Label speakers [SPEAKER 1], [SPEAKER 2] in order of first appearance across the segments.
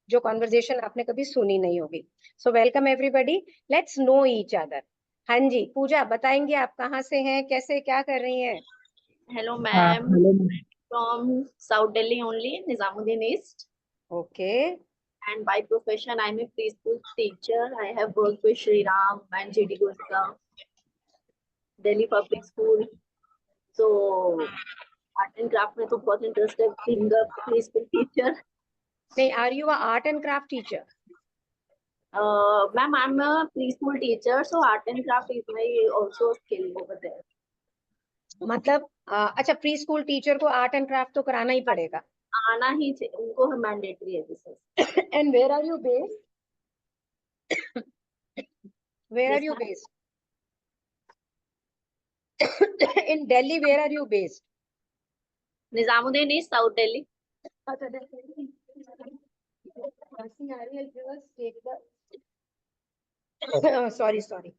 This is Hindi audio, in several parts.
[SPEAKER 1] जो कॉन्वर्जेशन आपने कभी सुनी नहीं होगी। So welcome everybody, let's know each other. हाँ जी, पूजा बताएंगे आप कहाँ से हैं, कैसे क्या कर रही हैं?
[SPEAKER 2] Hello,
[SPEAKER 3] हाँ
[SPEAKER 2] ma'am.
[SPEAKER 3] Hello.
[SPEAKER 2] From South Delhi only, Nizamuddin East.
[SPEAKER 1] Okay.
[SPEAKER 2] And by profession, I'm a preschool teacher. I have worked with Shri Ram and GD Gurka, Delhi Public School. So, art and craft में तो बहुत interest है. Being a preschool teacher.
[SPEAKER 1] नहीं, are you art and craft teacher?
[SPEAKER 2] Ma'am, I'm a preschool teacher, so art and craft is my also skill over there.
[SPEAKER 1] मतलब अच्छा, प्री स्कूल टीचर को आर्ट एंड क्राफ्ट तो कराना ही पड़ेगा।
[SPEAKER 2] आना ही उनको मैंडेटरी है this.
[SPEAKER 1] And where are you based? Where are
[SPEAKER 2] Yes,
[SPEAKER 1] you
[SPEAKER 2] ma'am.
[SPEAKER 1] Based? In Delhi where are you based?
[SPEAKER 2] Nizamuddin East, South Delhi.
[SPEAKER 1] Sorry sorry.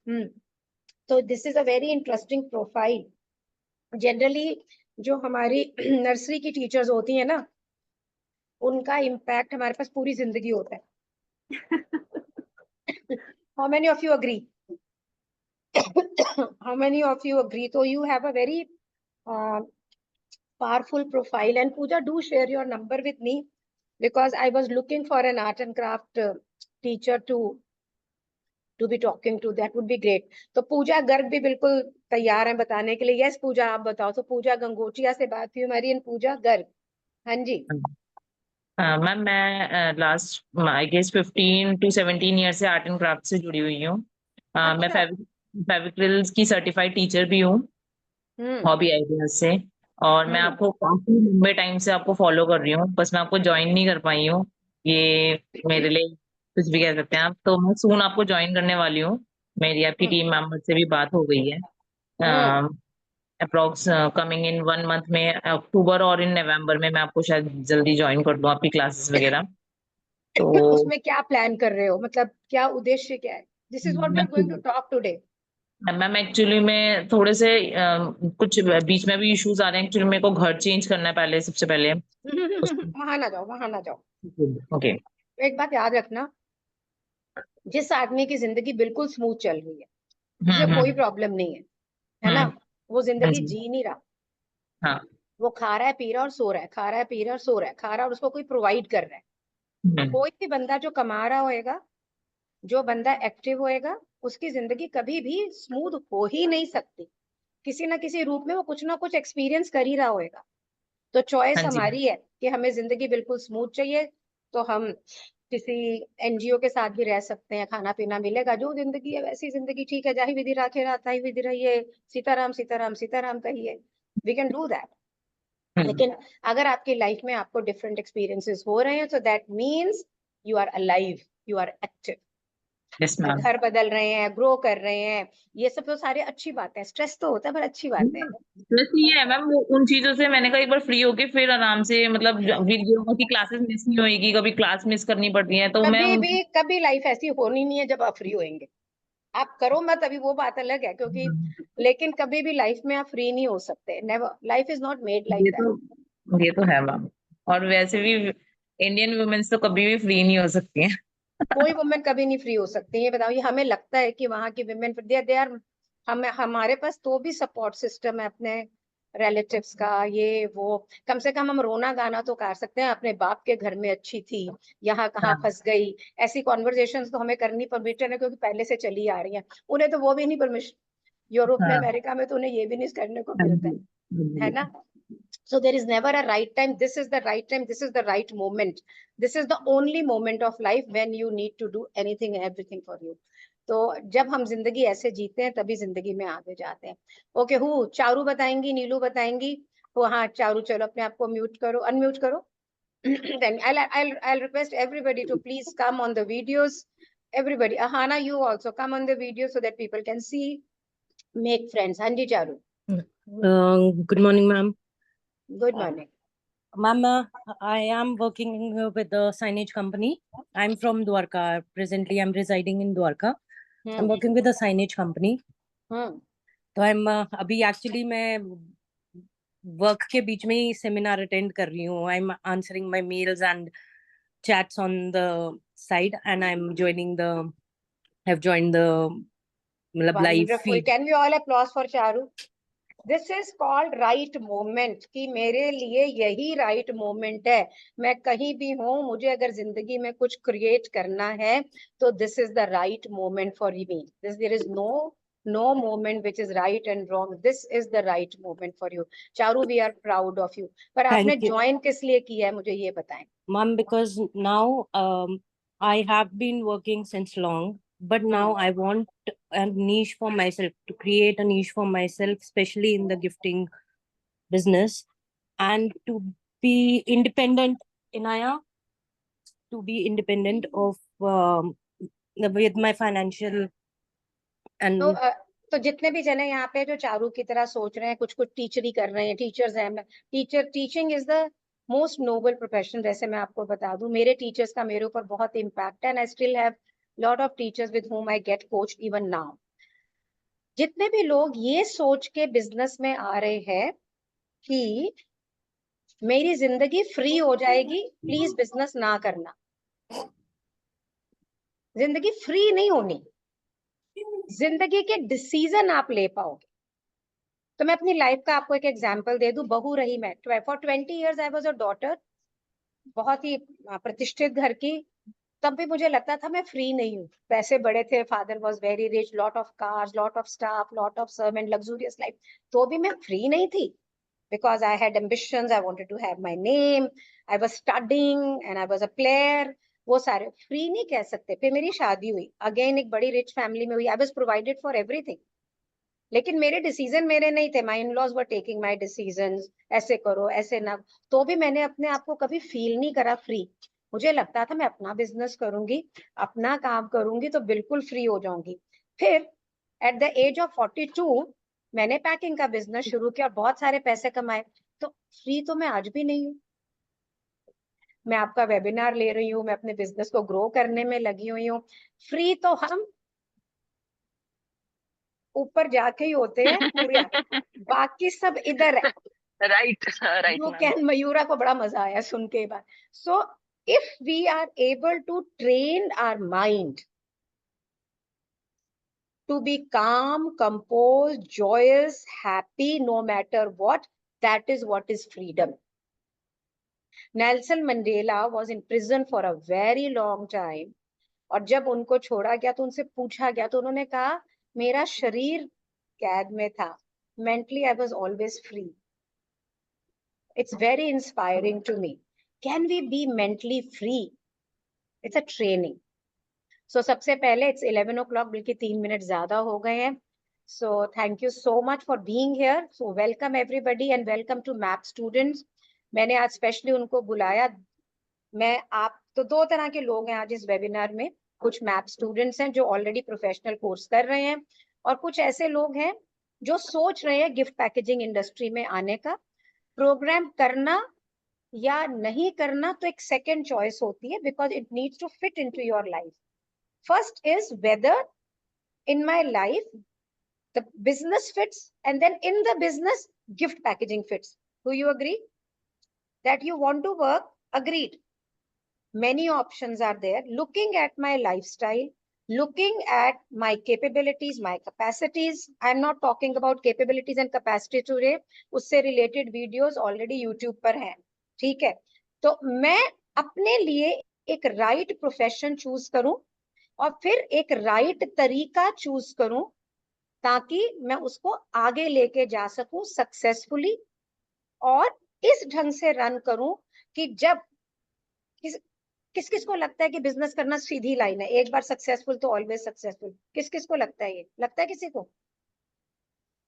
[SPEAKER 1] तो this is a very interesting profile. Generally जो हमारी नर्सरी की टीचर्स होती है ना, उनका इम्पैक्ट हमारे पास पूरी जिंदगी होता है। How many of you agree? How many of you agree? तो you have a very powerful profile. And Pooja, do share your number with me, because I was looking for an art and craft teacher to be talking to. That would be great. तो पूजा गर्ग भी बिल्कुल तैयार है बताने के लिए। यस पूजा, आप बताओ। तो पूजा गंगोटिया से बात हुई हमारी, एंड पूजा गर्ग। हाँ जी।
[SPEAKER 3] मैम मैं last I guess 15 to 17 year से आर्ट एंड क्राफ्ट से जुड़ी हुई हूँ। मैं
[SPEAKER 1] अच्छा।
[SPEAKER 3] फेविक्रिल्स की सर्टिफाइड टीचर भी हूँ,
[SPEAKER 1] हम्म।
[SPEAKER 3] हॉबी आइडियाज से। और मैं
[SPEAKER 1] हम्म।
[SPEAKER 3] आपको काफी लंबे टाइम से आपको फॉलो कर रही हूँ, बस मैं आपको ज्वाइन नहीं कर पाई हूँ। ये मेरे लिए कुछ भी कह सकते हैं आप। तो मैं सून आपको ज्वाइन करने वाली हूँ। मेरी आपकी
[SPEAKER 1] हम्म।
[SPEAKER 3] टीम मेंबर से भी बात हो गई है।
[SPEAKER 1] हम्म।
[SPEAKER 3] अप्रोक्स कमिंग इन 1 मंथ में, अक्टूबर और इन नवंबर में मैं आपको शायद जल्दी ज्वाइन कर दूं आपकी क्लासेस वगैरह। तो
[SPEAKER 1] उसमें क्या प्लान कर रहे हो, मतलब क्या उद्देश्य क्या है? This is what we are going to talk today.
[SPEAKER 3] Ma'am actually में थोड़े से कुछ बीच में भी इश्यूज आ रहे हैं। एक्चुअली मेरे को घर चेंज करना है पहले, सबसे पहले।
[SPEAKER 1] वहां ना जाओ, वहां ना जाओ।
[SPEAKER 3] ओके।
[SPEAKER 1] एक बात याद रखना, जिस आदमी की जिंदगी बिल्कुल स्मूथ चल रही है, जिसे कोई
[SPEAKER 3] हम्म।
[SPEAKER 1] प्रॉब्लम नहीं है ना,
[SPEAKER 3] हम्म।
[SPEAKER 1] वो
[SPEAKER 3] हाँ
[SPEAKER 1] जिंदगी
[SPEAKER 3] जी।
[SPEAKER 1] जी नहीं रहा।
[SPEAKER 3] हाँ।
[SPEAKER 1] वो खा रहा है, पी रहा है और सो रहा है, खा रहा है, पी रहा है और सो रहा है, खा रहा है और उसको कोई प्रोवाइड कर रहा है।
[SPEAKER 3] हम्म।
[SPEAKER 1] कोई भी बंदा जो कमा रहा होएगा, जो बंदा एक्टिव होएगा, उसकी जिंदगी कभी भी स्मूथ हो ही नहीं सकती। किसी ना किसी रूप में वो कुछ ना कुछ एक्सपीरियंस कर ही रहा होएगा। तो चॉइस
[SPEAKER 3] हाँ जी।
[SPEAKER 1] हमारी है कि हमें जिंदगी बिल्कुल स्मूथ चाहिए, तो हम किसी एनजीओ के साथ भी रह सकते हैं, खाना पीना मिलेगा, जो जिंदगी है वैसी जिंदगी ठीक है। जाहि विधि राखे रात ही विधि रहिए, सीताराम सीताराम सीताराम कहिए। We can do that.
[SPEAKER 3] Hmm.
[SPEAKER 1] लेकिन अगर आपकी लाइफ में आपको डिफरेंट एक्सपीरियंसेस हो रहे हैं, तो that means you are alive, you are active.
[SPEAKER 3] Yes ma'am.
[SPEAKER 1] घर बदल रहे हैं, ग्रो कर रहे हैं, ये सब तो सारी अच्छी बातें हैं। स्ट्रेस तो होता है पर अच्छी बातें हैं।
[SPEAKER 3] बस ये है मैम, वो उन चीजों से मैंने कहा एक बार फ्री होके फिर आराम से, मतलब वीडियो की क्लासेस मिस नहीं होएगी, कभी क्लास मिस करनी पड़ती है तो मैं
[SPEAKER 1] कभी लाइफ ऐसी होनी नहीं है जब आप फ्री होएंगे। आप करो मत, अभी वो बात अलग है, क्योंकि लेकिन कभी भी लाइफ में आप फ्री नहीं हो सकते। Never, life is not made like
[SPEAKER 3] ये
[SPEAKER 1] दैट।
[SPEAKER 3] तो है मैम। और वैसे भी इंडियन वुमेन्स तो कभी भी फ्री नहीं हो सकती हैं।
[SPEAKER 1] कोई वुमेन कभी नहीं फ्री हो सकती। ये बताओ, ये हमें लगता है कि वहां की वुमेन दे आर, हमारे पास तो भी सपोर्ट सिस्टम है अपने रिलेटिव्स का, ये वो। कम से कम हम रोना गाना तो कर सकते हैं, अपने बाप के घर में अच्छी थी, यहाँ कहाँ
[SPEAKER 3] हाँ।
[SPEAKER 1] फंस गई। ऐसी कॉन्वर्जेशन तो हमें करनी परमिशन है, क्योंकि पहले से चली आ रही है। उन्हें तो वो भी नहीं परमिशन, यूरोप में,
[SPEAKER 3] हाँ।
[SPEAKER 1] अमेरिका में तो उन्हें ये भी नहीं करने को
[SPEAKER 3] हाँ
[SPEAKER 1] मिलता
[SPEAKER 3] जी।
[SPEAKER 1] है ना। So there is never a right time. This is the right time, this is the right moment, this is the only moment of life when you need to do anything and everything for you. तो जब हम जिंदगी ऐसे जीते हैं तभी जिंदगी में आगे जाते हैं। ओके, हु चारू बताएंगी, नीलू बताएंगी? वो हाँ चारू, चलो अपने आप को म्यूट करो, अनम्यूट करो। Then I'll request everybody to please come on the videos. Everybody, Ahana, you also come on the video so that people can see, make friends. हाँ जी Charu.
[SPEAKER 4] Good morning, ma'am.
[SPEAKER 1] Good morning.
[SPEAKER 4] Ma'am, I am working with the signage company. I'm from Dwarka. Presently, I'm residing in Dwarka. I'm working with a signage company. तो अभी एक्चुअली मैं वर्क के बीच में ही सेमिनार अटेंड कर रही हूँ. I am answering my mails and chats on the side, and I'm joining the, have joined the live
[SPEAKER 1] Wonderful.
[SPEAKER 4] feed.
[SPEAKER 1] Can we all applause for Charu? This is called right moment, कि मेरे लिए यही right moment है. मैं कहीं भी हूँ, मुझे अगर जिंदगी में कुछ create करना है, तो this is the right moment for me. There is no moment which is right and wrong. This is the right moment for you. Charu, we are proud of you. पर आपने
[SPEAKER 4] Thank you.
[SPEAKER 1] join किस लिए किया है, मुझे ये बताएं.
[SPEAKER 4] Ma'am, because now I have been working since long, but now I want a niche for myself, to create a niche for myself, especially in the gifting business, and to be independent, Inaya, to be independent of with my financial and
[SPEAKER 1] तो जितने भी जने यहाँ पे जो चारू की तरह सोच रहे हैं, कुछ टीचरी कर रहे हैं, टीचर्स हैं, teaching is the most noble profession. वैसे मैं आपको बता दूं, मेरे टीचर्स का मेरे ऊपर बहुत इम्पैक्ट है, and I still have lot of teachers with whom I get coached even now. जितने भी लोग ये सोच के बिजनेस में आ रहे हैं कि मेरी जिंदगी फ्री हो जाएगी, प्लीज बिजनेस ना करना. जिंदगी फ्री नहीं होनी, जिंदगी के डिसीजन आप ले पाओगे. तो मैं अपनी लाइफ का आपको एक एग्जांपल दे दूं. बहू रही मैं for 20 years. I was a daughter, बहुत ही प्रतिष्ठित घर की. तब भी मुझे लगता था मैं फ्री नहीं हूँ. पैसे बड़े थे, father was very rich, lot of cars, lot of staff, lot of servant, luxurious life. तो भी मैं फ्री नहीं थी, because I had ambitions. I wanted to have my name. I was studying and I was a player. वो सारे फ्री नहीं कह सकते. फिर मेरी शादी हुई, अगेन एक बड़ी रिच फैमिली में हुई. I was provided for everything, लेकिन मेरे डिसीजन मेरे नहीं थे. My in-laws were taking my decisions, ऐसे करो ऐसे ना. तो भी मैंने अपने आप को कभी फील नहीं करा फ्री. मुझे लगता था मैं अपना बिजनेस करूंगी, अपना काम करूंगी, तो बिल्कुल फ्री हो जाऊंगी. फिर एट द एज ऑफ 42 मैंने पैकिंग का बिजनेस शुरू किया और बहुत सारे पैसे कमाए. तो फ्री तो मैं आज भी नहीं हूँ. मैं आपका वेबिनार ले रही हूँ, मैं अपने बिजनेस को ग्रो करने में लगी हुई हूँ. फ्री तो हम ऊपर जाके ही होते हैं पूरे, बाकी सब इधर है.
[SPEAKER 3] राइट
[SPEAKER 1] You can, मयूरा को बड़ा मजा आया सुन के बात. So if we are able to train our mind to be calm, composed, joyous, happy, no matter what, that is what is freedom. Nelson Mandela was in prison for a very long time. और जब उनको छोड़ा गया तो उनसे पूछा गया, तो उन्होंने कहा मेरा शरीर कैद में था, mentally I was always free. It's very inspiring to me. Can we be mentally free? It's a training. So सबसे पहले it's 11 o'clock, बल्कि 3 मिनट ज्यादा हो गए हैं. So thank you so much for being here. So welcome everybody and welcome to MAP students. मैंने आज स्पेशली उनको बुलाया. मैं आप तो दो तरह के लोग हैं आज इस वेबिनार में. कुछ मैप स्टूडेंट्स हैं जो ऑलरेडी प्रोफेशनल कोर्स कर रहे हैं, और कुछ ऐसे लोग हैं जो सोच रहे हैं गिफ्ट पैकेजिंग इंडस्ट्री में आने का. प्रोग्राम करना या नहीं करना तो एक सेकंड चॉइस होती है, because it needs to fit into your life. First is whether in my life the business fits, and then in the business gift packaging fits. Do you agree that you want to work? Agreed. Many options are there. Looking at my lifestyle, looking at my capabilities, my capacities. I'm not talking about capabilities and capacity today. उससे related videos already YouTube पर हैं. ठीक है. तो मैं अपने लिए एक right profession choose करूं और फिर एक right तरीका choose करूं, ताकि मैं उसको आगे लेके जा सकूं सक्सेसफुली, और इस ढंग से रन करूं कि जब किस किस को लगता है कि बिजनेस करना सीधी लाइन है, एक बार सक्सेसफुल तो ऑलवेज सक्सेसफुल? किस किस को लगता है? ये लगता है किसी को?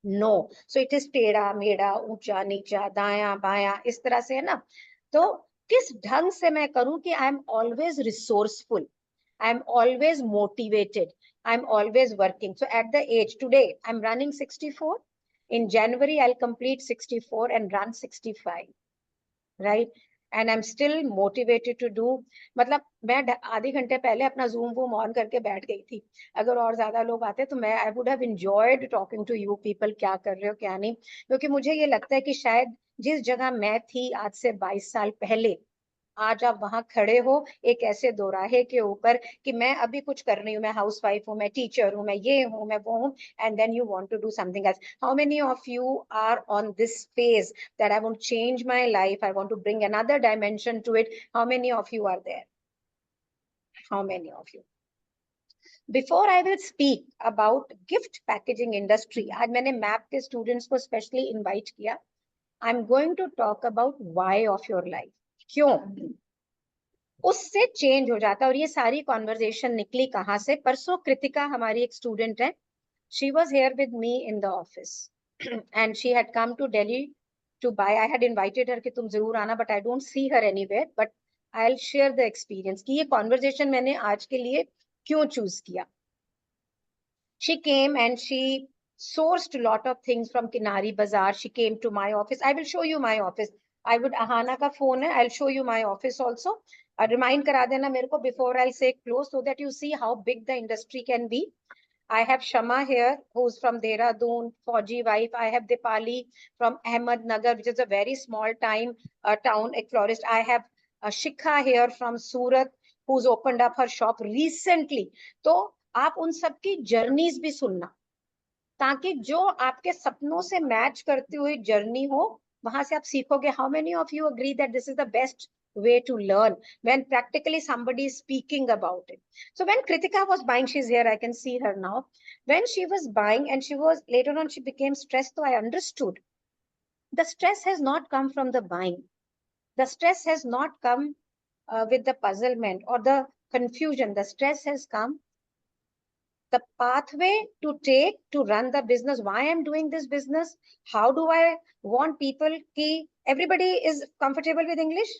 [SPEAKER 1] नो. सो इट इज टेढ़ा मेढ़ा, ऊंचा नीचा, दाया बाया, इस तरह से है ना. तो किस ढंग से मैं करूं कि I am always resourceful, I am always motivated, I am always working. So at the age today I am running 64. In January I'll complete 64 and run 65, right? And I'm still motivated to do. मतलब मैं आधे घंटे पहले अपना Zoom वूम ऑन करके बैठ गई थी. अगर और ज्यादा लोग आते तो मैं I would have enjoyed talking to you people, क्या कर रहे हो क्या नहीं. क्योंकि मुझे ये लगता है कि शायद जिस जगह मैं थी आज से 22 साल पहले, आज आप वहां खड़े हो एक ऐसे दोराहे के ऊपर कि मैं अभी कुछ कर रही हूँ, मैं हाउसवाइफ हूँ, मैं टीचर हूँ, मैं ये हूँ, मैं वो हूँ, and then you want to do something else. How many of you are on this phase that I want to change my life, I want to bring another dimension to it? How many of you are there? How many of you? Before I will speak about gift packaging industry, आज मैंने मैप के स्टूडेंट्स को स्पेशली इनवाइट किया. I am going to talk about why of your life. क्यों उससे चेंज हो जाता है. और ये सारी कॉन्वर्जेशन निकली कहाँ से? परसों कृतिका हमारी एक स्टूडेंट है. She was here with me in the office and she had come to Delhi to buy. I had invited her कि तुम जरूर आना, but I don't see her anywhere. But I'll share the experience कि ये conversation मैंने आज के लिए क्यों choose किया. She came and she sourced a lot of things from Kinari Bazaar. She came to my office. I will show you my office. I would Ahana का phone है. I'll show you my office also. Remind करा देना मेरे को before I'll say close so that you see how big the industry can be. I have Shama here, who's from Dehradun, Fauji wife. I have Dipali from Ahmednagar, which is a very small town, a florist. I have Shikha here from Surat, who's opened up her shop recently. तो आप उन सब की जर्नीज भी सुनना, ताकि जो आपके सपनों से मैच करती हुई जर्नी हो, वहां से आप सीखोगे. How many of you agree that this is the best way to learn when practically somebody is speaking about it? So when Kritika was buying, she's here, I can see her now. When she was buying and she was later on, she became stressed. So I understood the stress has not come from the buying. The stress has not come with the puzzlement or the confusion. The stress has come the pathway to take to run the business. Why I'm doing this business? How do I want people ki everybody is comfortable with English?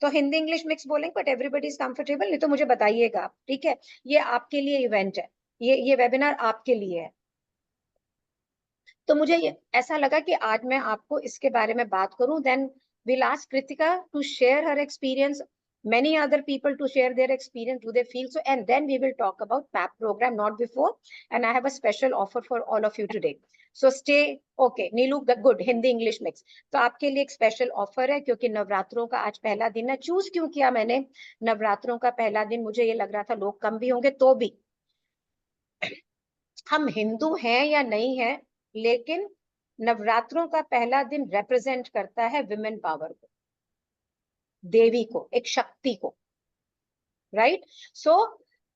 [SPEAKER 1] तो हिंदी इंग्लिश मिक्स बोलेंगे, बट एवरीबडी इज कंफर्टेबल. नहीं तो मुझे बताइएगा आप, ठीक है? ये आपके लिए इवेंट है, ये वेबिनार आपके लिए है. तो मुझे ऐसा लगा कि आज मैं आपको इसके बारे में बात करूं. Then we'll ask Kritika to share her experience, many other people to share their experience, do they feel so, and then we will talk about MAP program, not before. And I have a special offer for all of you today, so stay. Okay, Neelu, good, Hindi English mix. तो आपके लिए एक स्पेशल ऑफर है, क्योंकि नवरात्रों का आज पहला दिन है. चूज क्यों किया मैंने नवरात्रों का पहला दिन? मुझे ये लग रहा था लोग कम भी होंगे, तो भी हम हिंदू हैं या नहीं है, लेकिन नवरात्रों का पहला दिन रिप्रेजेंट करता है विमेन पावर को, देवी को, एक शक्ति को, right? So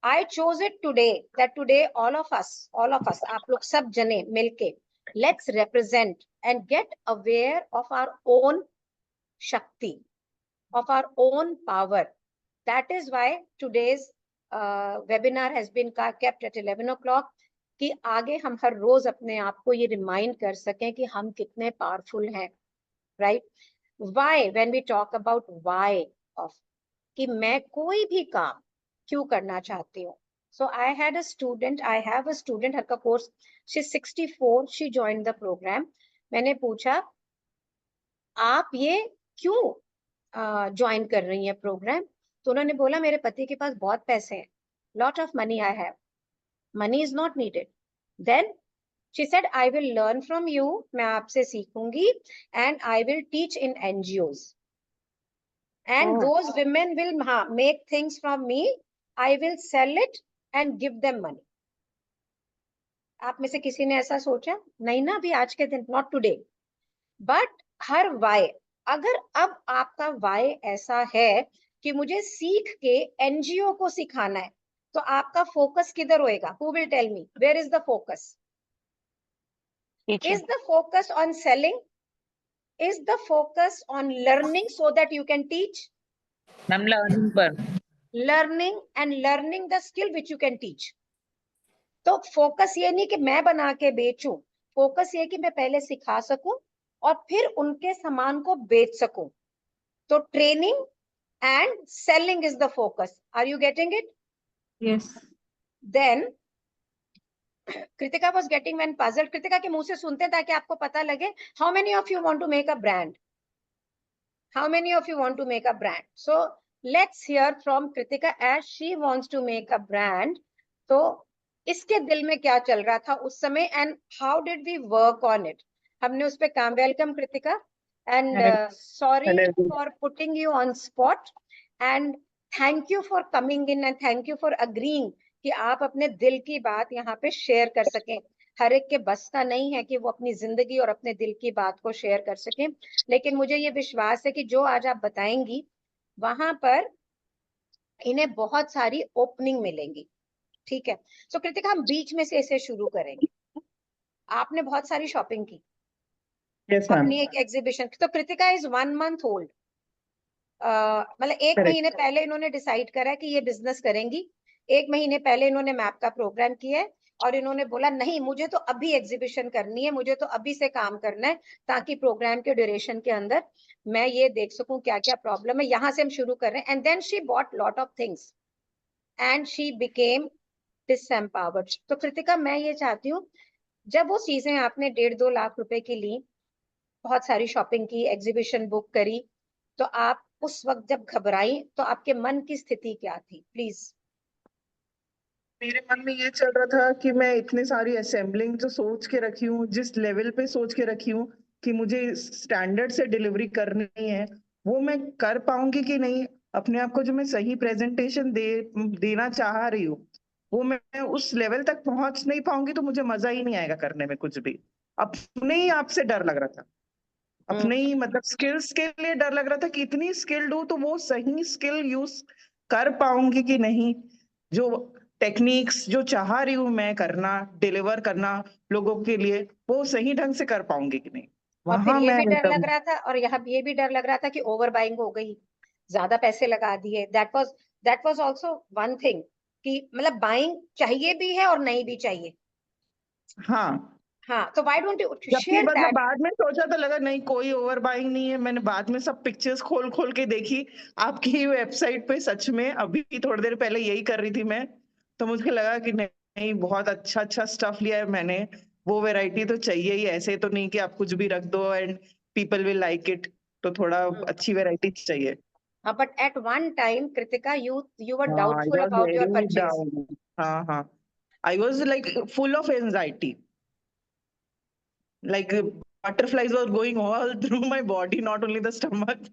[SPEAKER 1] I chose it today that today all of us, आप लोग सब जने मिलके, let's represent and get aware of our own shakti, of our own power. That is why today's webinar has been kept at 11 o'clock, कि आगे हम हर रोज अपने आप को ये रिमाइंड कर सकें कि हम कितने पावरफुल हैं, right? Why, when we talk about why of कि मैं कोई भी काम क्यों करना चाहती हूँ. So I have a student, her का course, she's 64, she joined the program. मैंने पूछा आप ये क्यों ज्वाइन कर रही है प्रोग्राम? तो उन्होंने बोला मेरे पति के पास बहुत पैसे हैं, lot of money I have, money is not needed. Then she said I will learn from you, मैं आपसे सीखूंगी, and I will teach in NGOs, and those women will make things from me, I will sell it and give them money. आप में से किसी ने ऐसा सोचा? नहीं ना, अभी आज के दिन, not today. But her why, अगर अब आपका वाई ऐसा है कि मुझे सीख के एनजीओ को सिखाना है, तो आपका फोकस किधर होएगा? Who will tell me? Where is the focus? Is the focus on selling? Is the focus on learning so that you can teach?
[SPEAKER 3] Ma'am learning पर,
[SPEAKER 1] Learning and learning the skill which you can teach. तो फोकस ये नहीं कि मैं बना के बेचूं, फोकस ये कि मैं पहले सिखा सकूं और फिर उनके सामान को बेच सकूं. तो training and selling is the focus. Are you getting it?
[SPEAKER 3] yes.
[SPEAKER 1] Then Kritika was getting when puzzled. Kritika के मुंह से सुनते ताकि आपको पता लगे. How many of you want to make a brand? How many of you want to make a brand? So let's hear from Kritika as she wants to make a brand. तो इसके दिल में क्या चल रहा था उस समय, and how did we work on it? हमने उस पे काम. Welcome Kritika, and sorry for putting you on spot, and thank you for coming in and thank you for agreeing कि आप अपने दिल की बात यहाँ पे शेयर कर सकें। हर एक के बस का नहीं है कि वो अपनी जिंदगी और अपने दिल की बात को शेयर कर सकें, लेकिन मुझे ये विश्वास है कि जो आज आप बताएंगी वहां पर इन्हें बहुत सारी ओपनिंग मिलेंगी। ठीक है, तो कृतिका हम बीच में से इसे शुरू करेंगे। आपने बहुत सारी शॉपिंग की,
[SPEAKER 5] यस मैम,
[SPEAKER 1] अपनी एक एग्जीबिशन, तो कृतिका इज 1 month ओल्ड, मतलब 1
[SPEAKER 5] Correct.
[SPEAKER 1] महीने पहले इन्होंने डिसाइड करा है कि ये बिजनेस करेंगी। 1 महीने पहले इन्होंने मैप का प्रोग्राम किया है और इन्होंने बोला नहीं मुझे तो अभी एग्जीबिशन करनी है, मुझे तो अभी से काम करना है ताकि प्रोग्राम के ड्यूरेशन के अंदर मैं ये देख सकूं क्या क्या प्रॉब्लम है। यहाँ से हम शुरू कर रहे हैं। And then she bought lot of things and she became disempowered. तो कृतिका मैं ये चाहती हूँ, जब वो चीजें आपने 1.5-2 लाख रुपए की ली, बहुत सारी शॉपिंग की, एग्जीबिशन बुक करी, तो आप उस वक्त जब घबराई तो आपके मन की स्थिति क्या थी? प्लीज।
[SPEAKER 5] मेरे मन में ये चल रहा था कि मैं इतनी सारी असेंबलिंग जो सोच के रखी हूँ, जिस लेवल पे सोच के रखी हूँ कि मुझे स्टैंडर्ड से डिलीवरी करनी है, वो मैं कर पाऊंगी कि नहीं। अपने आप को जो मैं सही प्रेजेंटेशन देना चाह रही हूँ, वो मैं उस लेवल तक पहुंच नहीं पाऊंगी तो मुझे मजा ही नहीं आएगा करने में कुछ भी। अपने ही आप से डर लग रहा था, अपने ही मतलब स्किल्स के लिए डर लग रहा था कि इतनी स्किल्ड हूँ तो वो सही स्किल यूज कर पाऊंगी कि नहीं। जो टेक्निक्स जो चाह रही हूँ मैं करना, डिलीवर करना लोगों के लिए, वो सही ढंग से कर पाऊंगी कि नहीं।
[SPEAKER 1] और फिर
[SPEAKER 5] वहां
[SPEAKER 1] ये
[SPEAKER 5] मैं
[SPEAKER 1] भी डर
[SPEAKER 5] एकदम
[SPEAKER 1] लग रहा था, और यहाँ ये भी डर लग रहा था कि ओवर बाइंग हो गई, ज्यादा पैसे लगा दिए। That was also one thing कि मतलब बाइंग चाहिए भी है और नहीं भी चाहिए।
[SPEAKER 5] हाँ।
[SPEAKER 1] हाँ, तो व्हाई डोंट यू
[SPEAKER 5] जबकि
[SPEAKER 1] शेयर
[SPEAKER 5] मतलब
[SPEAKER 1] दैट?
[SPEAKER 5] बाद में सोचा तो लगा नहीं कोई ओवर बाइंग नहीं है। मैंने बाद में सब पिक्चर्स खोल खोल के देखी आपकी वेबसाइट पे, सच में अभी थोड़ी देर पहले यही कर रही थी मैं, तो मुझे लगा कि नहीं, नहीं बहुत अच्छा अच्छा स्टफ लिया है मैंने। वो वैरायटी तो चाहिए ही, ऐसे तो नहीं कि आप कुछ भी रख दो and people will like it, तो थोड़ा अच्छी वैरायटी चाहिए।
[SPEAKER 1] But at one time Kritika you were
[SPEAKER 5] हाँ, I
[SPEAKER 1] doubtful
[SPEAKER 5] was
[SPEAKER 1] about your
[SPEAKER 5] very
[SPEAKER 1] purchase.
[SPEAKER 5] down. हाँ, I was like full of anxiety. Like butterflies were going all through my body, not only the stomach.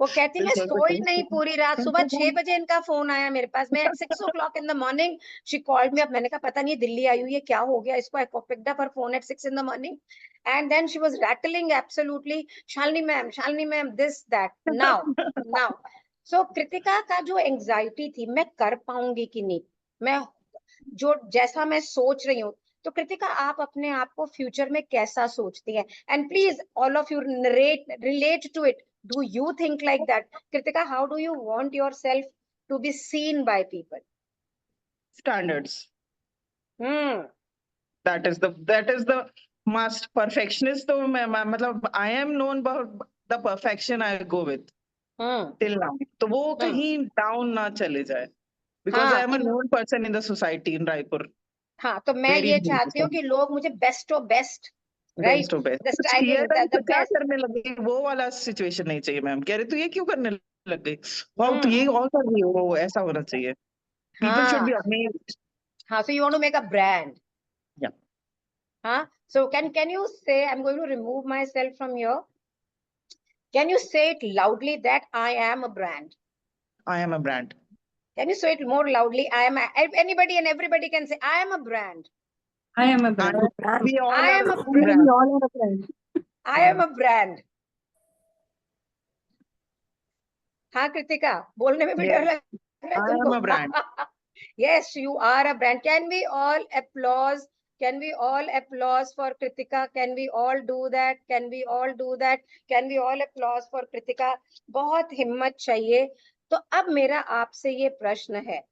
[SPEAKER 1] वो कहती मैं
[SPEAKER 5] This was the
[SPEAKER 1] सोई नहीं
[SPEAKER 5] thing.
[SPEAKER 1] पूरी रात, सुबह 6 बजे इनका फोन आया मेरे पास। मैं eight 6 o'clock in the morning she called me up। मैंने कहा पता नहीं दिल्ली आई हुई है, क्या हो गया इसको। I picked up her phone at 6 in the morning and then she was rattling absolutely, Shalini ma'am, this that now। So Kritika का जो एंजाइटी थी, मैं कर पाऊंगी कि नहीं, मैं जो जैसा मैं सोच रही हूँ। तो कृतिका आप अपने आप को फ्यूचर में कैसा सोचती हैं? And please all of you relate to it. Do you think like that? Kritika, how do you want yourself to be seen by people?
[SPEAKER 5] Standards.
[SPEAKER 1] Hmm.
[SPEAKER 5] That is the must. Perfectionist तो मैं मतलब I am known about the perfection I go with till now. तो वो कहीं down ना चले जाए, because I am a known person in the society in Raipur.
[SPEAKER 1] हाँ, तो मैं
[SPEAKER 5] Very
[SPEAKER 1] ये
[SPEAKER 5] known
[SPEAKER 1] चाहती हूँ
[SPEAKER 5] person.
[SPEAKER 1] कि लोग मुझे best of best, right,
[SPEAKER 5] Best of best.
[SPEAKER 1] The
[SPEAKER 5] कुछ किया
[SPEAKER 1] स्टाइलिंग,
[SPEAKER 5] था
[SPEAKER 1] द
[SPEAKER 5] तो क्या
[SPEAKER 1] बेस्ट।
[SPEAKER 5] करने लगी, वो वाला सिचुएशन नहीं चाहिए मैम। कह रहे तू ये क्यों करने लग गई, वाह तू ये और कर रही हो, ऐसा होना चाहिए। People should be amazed.
[SPEAKER 1] हाँ, so you want to make a brand.
[SPEAKER 5] Yeah.
[SPEAKER 1] हाँ, so can you say, I'm going to remove myself from here. Can you say it loudly that I am a brand?
[SPEAKER 5] I am a brand.
[SPEAKER 1] Can you say it more loudly? Anybody and everybody can say, I am a brand.
[SPEAKER 4] I am a brand.
[SPEAKER 5] We all
[SPEAKER 1] I
[SPEAKER 5] are
[SPEAKER 1] am a
[SPEAKER 5] a
[SPEAKER 1] brand.
[SPEAKER 5] brand.
[SPEAKER 4] We all are a brand.
[SPEAKER 1] I am a brand. हाँ कृतिका, बोलने में भी डर लग रहा है
[SPEAKER 5] I am a brand.
[SPEAKER 1] तुमको। Yes, you are a brand. Can we all applause? Can we all applause for Kritika? Can we all do that? Can we all do that? Can we all applause for Kritika? बहुत हिम्मत चाहिए। तो अब मेरा आपसे ये प्रश्न है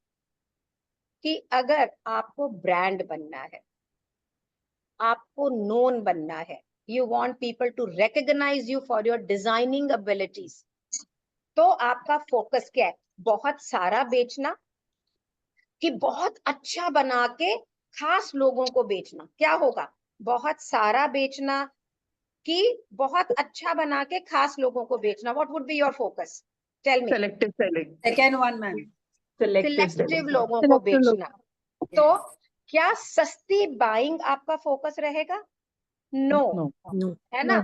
[SPEAKER 1] कि अगर आपको ब्रांड बनना है, आपको नोन बनना है, you want people to recognize you for your designing abilities, तो आपका फोकस क्या है? बहुत सारा बेचना कि बहुत अच्छा बना के खास लोगों को बेचना? क्या होगा, बहुत सारा बेचना कि बहुत अच्छा बना के खास लोगों को बेचना? What would be your focus? Tell me.
[SPEAKER 5] Selective selling.
[SPEAKER 4] Second one, ma'am.
[SPEAKER 1] Selective लोगों को बेचना। तो क्या सस्ती बाइंग आपका फोकस रहेगा? No,
[SPEAKER 5] No.
[SPEAKER 4] No.
[SPEAKER 1] है ना?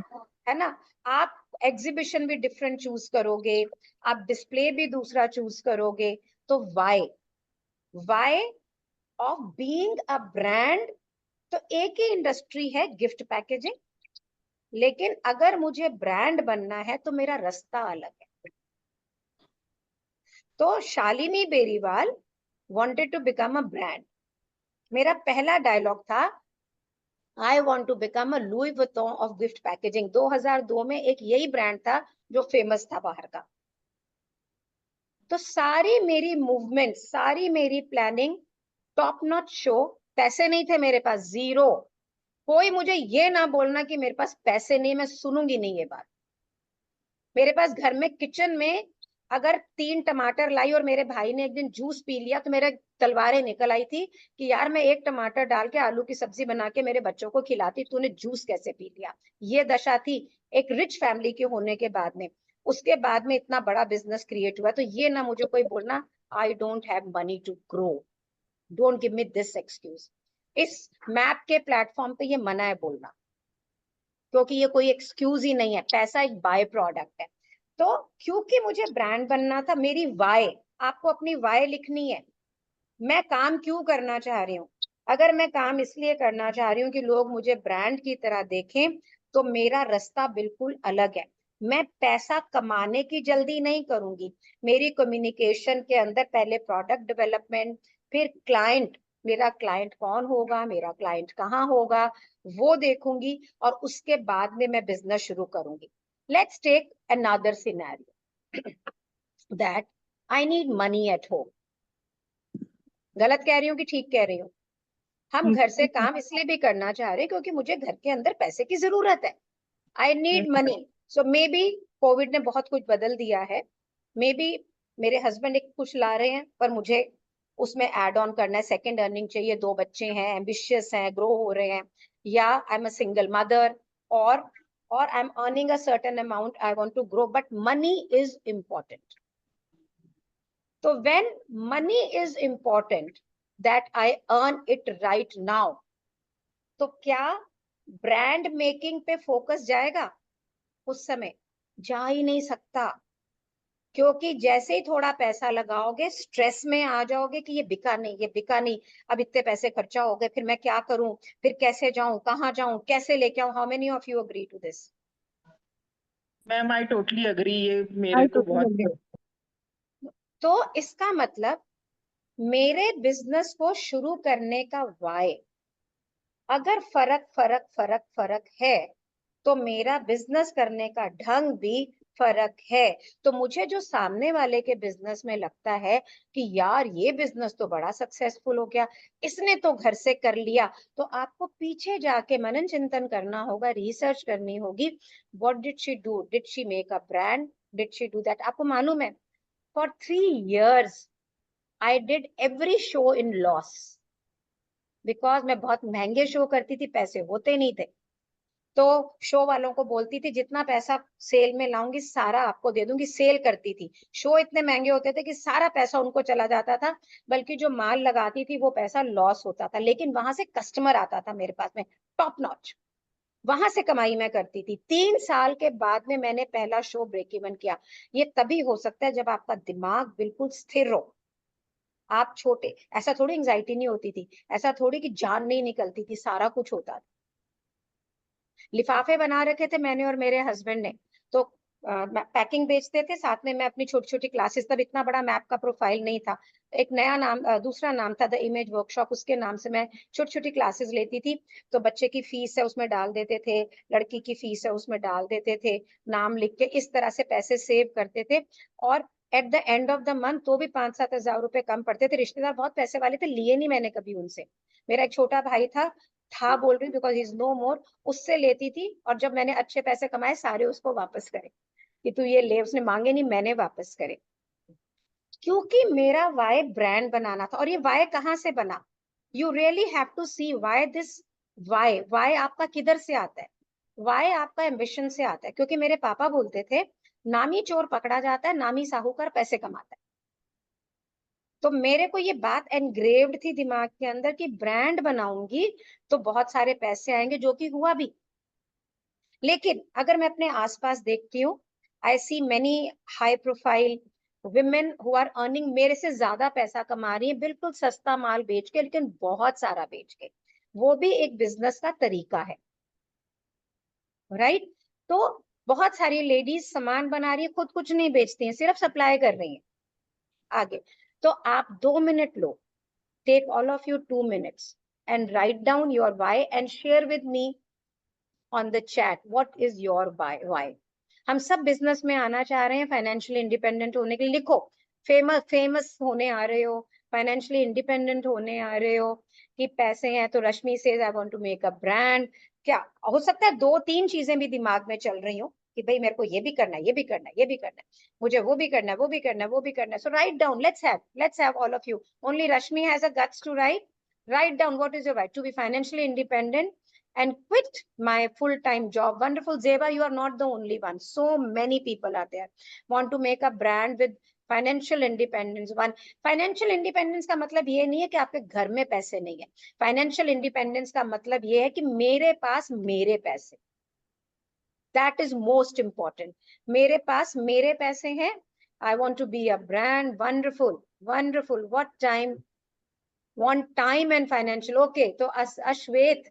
[SPEAKER 1] है ना। आप एग्जीबिशन भी डिफरेंट चूज करोगे, आप डिस्प्ले भी दूसरा चूज करोगे। तो why of being a brand, तो एक ही इंडस्ट्री है गिफ्ट पैकेजिंग, लेकिन अगर मुझे ब्रांड बनना है तो मेरा रास्ता अलग है। तो Shalini Beriwal wanted to become a brand. मेरा पहला डायलॉग था, I want to become a Louis Vuitton of gift packaging। 2002 में एक यही ब्रांड था जो फेमस था बाहर का। तो सारी मेरी मूवमेंट, सारी मेरी प्लानिंग टॉप नॉच शो। पैसे नहीं थे मेरे पास, जीरो। कोई मुझे ये ना बोलना कि मेरे पास पैसे नहीं, मैं सुनूंगी नहीं ये बात। मेरे पास घर में किचन में अगर 3 टमाटर लाई और मेरे भाई ने एक दिन जूस पी लिया तो मेरे तलवारें निकल आई थी कि यार मैं 1 टमाटर डाल के आलू की सब्जी बना के मेरे बच्चों को खिलाती, तूने जूस कैसे पी लिया। ये दशा थी एक रिच फैमिली के होने के बाद में। उसके बाद में इतना बड़ा बिजनेस क्रिएट हुआ। तो ये ना मुझे कोई बोलना I don't have money to grow, don't give me this excuse. इस मैप के प्लेटफॉर्म पे ये मना है बोलना, क्योंकि ये कोई एक्सक्यूज ही नहीं है। पैसा एक बाय प्रोडक्ट है। तो क्योंकि मुझे ब्रांड बनना था, मेरी वाई, आपको अपनी वाई लिखनी है। मैं काम क्यों करना चाह रही हूँ। अगर मैं काम इसलिए करना चाह रही हूँ कि लोग मुझे ब्रांड की तरह देखें, तो मेरा रास्ता बिल्कुल अलग है। मैं पैसा कमाने की जल्दी नहीं करूंगी। मेरी कम्युनिकेशन के अंदर पहले प्रोडक्ट डेवलपमेंट, फिर क्लाइंट, मेरा क्लाइंट कौन होगा, मेरा क्लाइंट कहाँ होगा, वो देखूंगी, और उसके बाद में मैं बिजनेस शुरू करूंगी। Let's take another scenario that I need money at home. गलत कह रही हूँ कि ठीक कह रही हूँ। हम घर से काम इसलिए भी करना चाह रहे हैं क्योंकि मुझे घर के अंदर पैसे की जरूरत है। आई need money. So may be Covid ने बहुत कुछ बदल दिया है। मे बी मेरे हस्बैंड एक कुछ ला रहे हैं, पर मुझे उसमें एड ऑन करना है, सेकंड अर्निंग चाहिए, 2 बच्चे हैं, एम्बिशियस हैं, ग्रो हो रहे हैं, या I am a single mother, और I am earning a certain amount, I want to grow, but money is important. तो when money is important, that I earn it right now, तो क्या ब्रांड मेकिंग पे फोकस जाएगा? उस समय जा ही नहीं सकता, क्योंकि जैसे ही थोड़ा पैसा लगाओगे स्ट्रेस में आ जाओगे कि ये बिका नहीं, ये बिका नहीं, अब इतने पैसे खर्चा हो गए, फिर मैं क्या करूं, फिर कैसे जाऊं, कहाँ जाऊं, कैसे लेके आऊं। How many of you agree to this?
[SPEAKER 5] Ma'am I totally agree, ये मेरे को बहुत।
[SPEAKER 1] तो इसका मतलब मेरे बिजनेस को शुरू करने का वाई अगर फर्क फर्क फर्क फर्क है, तो मेरा बिजनेस करने का ढंग भी फर्क है। तो मुझे जो सामने वाले के बिजनेस में लगता है कि यार ये बिजनेस तो बड़ा सक्सेसफुल हो गया, इसने तो घर से कर लिया, तो आपको पीछे जाके मनन चिंतन करना होगा, रिसर्च करनी होगी। What did she do? Did she make a brand? Did she do that? आपको मालूम है, for 3 years I did every show in loss, because मैं बहुत महंगे शो करती थी, पैसे होते नहीं थे। तो शो वालों को बोलती थी जितना पैसा सेल में लाऊंगी सारा आपको दे दूंगी, सेल करती थी। शो इतने महंगे होते थे कि सारा पैसा उनको चला जाता था, बल्कि जो माल लगाती थी वो पैसा लॉस होता था, लेकिन वहां से कस्टमर आता था मेरे पास में टॉप नॉच, वहां से कमाई मैं करती थी। 3 साल के बाद में मैंने पहला शो ब्रेक इवन किया। ये तभी हो सकता है जब आपका दिमाग बिल्कुल स्थिर हो। आप छोटे, ऐसा थोड़ी एंजाइटी नहीं होती थी, ऐसा थोड़ी कि जान नहीं निकलती थी, सारा कुछ होता था। लिफाफे बना रखे थे मैंने और मेरे हस्बैंड ने, तो पैकिंग बेचते थे, साथ में मैं अपनी छोटी छोटी क्लासेस, तब इतना बड़ा मैप का प्रोफाइल नहीं था, एक नया नाम, दूसरा नाम था द इमेज वर्कशॉप, उसके नाम से मैं छोटी छोटी क्लासेस लेती थी। तो बच्चे की फीस है उसमें डाल देते थे, लड़की की फीस है उसमें डाल देते थे, नाम लिख के इस तरह से पैसे सेव करते थे। और at the end of the month तो भी 5-7 हजार रुपए कम पड़ते थे। रिश्तेदार बहुत पैसे वाले थे, लिए नहीं मैंने कभी उनसे। मेरा एक छोटा भाई था बोल रही बिकॉज इज नो मोर, उससे लेती थी, और जब मैंने अच्छे पैसे कमाए सारे उसको वापस करे कि तू ये ले, उसने मांगे नहीं, मैंने वापस करे, क्योंकि मेरा वाई ब्रांड बनाना था। और ये वाई कहाँ से बना? You really have to see why this why. Why आपका किधर से आता है? वाई आपका एम्बिशन से आता है, क्योंकि मेरे पापा बोलते थे नामी चोर पकड़ा जाता है, नामी साहूकार पैसे कमाता है। तो मेरे को ये बात एनग्रेव्ड थी दिमाग के अंदर कि ब्रांड बनाऊंगी तो बहुत सारे पैसे आएंगे, जो कि हुआ भी। लेकिन अगर मैं अपने आसपास देखती हूँ, I see many high profile women who are earning मेरे से ज्यादा पैसा कमा रही है बिल्कुल सस्ता माल बेच के, लेकिन बहुत सारा बेच के। वो भी एक बिजनेस का तरीका है, राइट? तो बहुत सारी लेडीज सामान बना रही है, खुद कुछ नहीं बेचती हैं, सिर्फ सप्लाई कर रही हैं आगे। तो आप 2 minute low, take all of you 2 minutes and write down your why and share with me on the chat what is your why. हम सब बिजनेस में आना चाह रहे हैं, फाइनेंशियली इंडिपेंडेंट होने के लिए। लिखो, फेमस होने आ रहे हो, फाइनेंशियली इंडिपेंडेंट होने आ रहे हो, कि पैसे हैं तो Rashmi says I want to make a brand. क्या हो सकता है 2-3 चीजें भी दिमाग में चल रही हो कि भाई मेरे को ये भी करना है, ये भी करना है, ये भी करना है, मुझे वो भी करना है, वो भी करना है, वो भी करना है। So write down, let's have all of you, only Rashmi has a guts to write. Write down what is your right to be financially independent and quit my full-time job. Wonderful. Zeba, you are not the only one. So many people are there want to make a brand with financial independence. One, financial independence का मतलब ये नहीं है कि आपके घर में पैसे नहीं है। financial independence का मतलब ये है कि मेरे पास मेरे पैसे, that is most important. मेरे पास मेरे पैसे हैं। I want to be a brand. Wonderful, wonderful. What time? Want time and financial. Okay, तो अश्वेत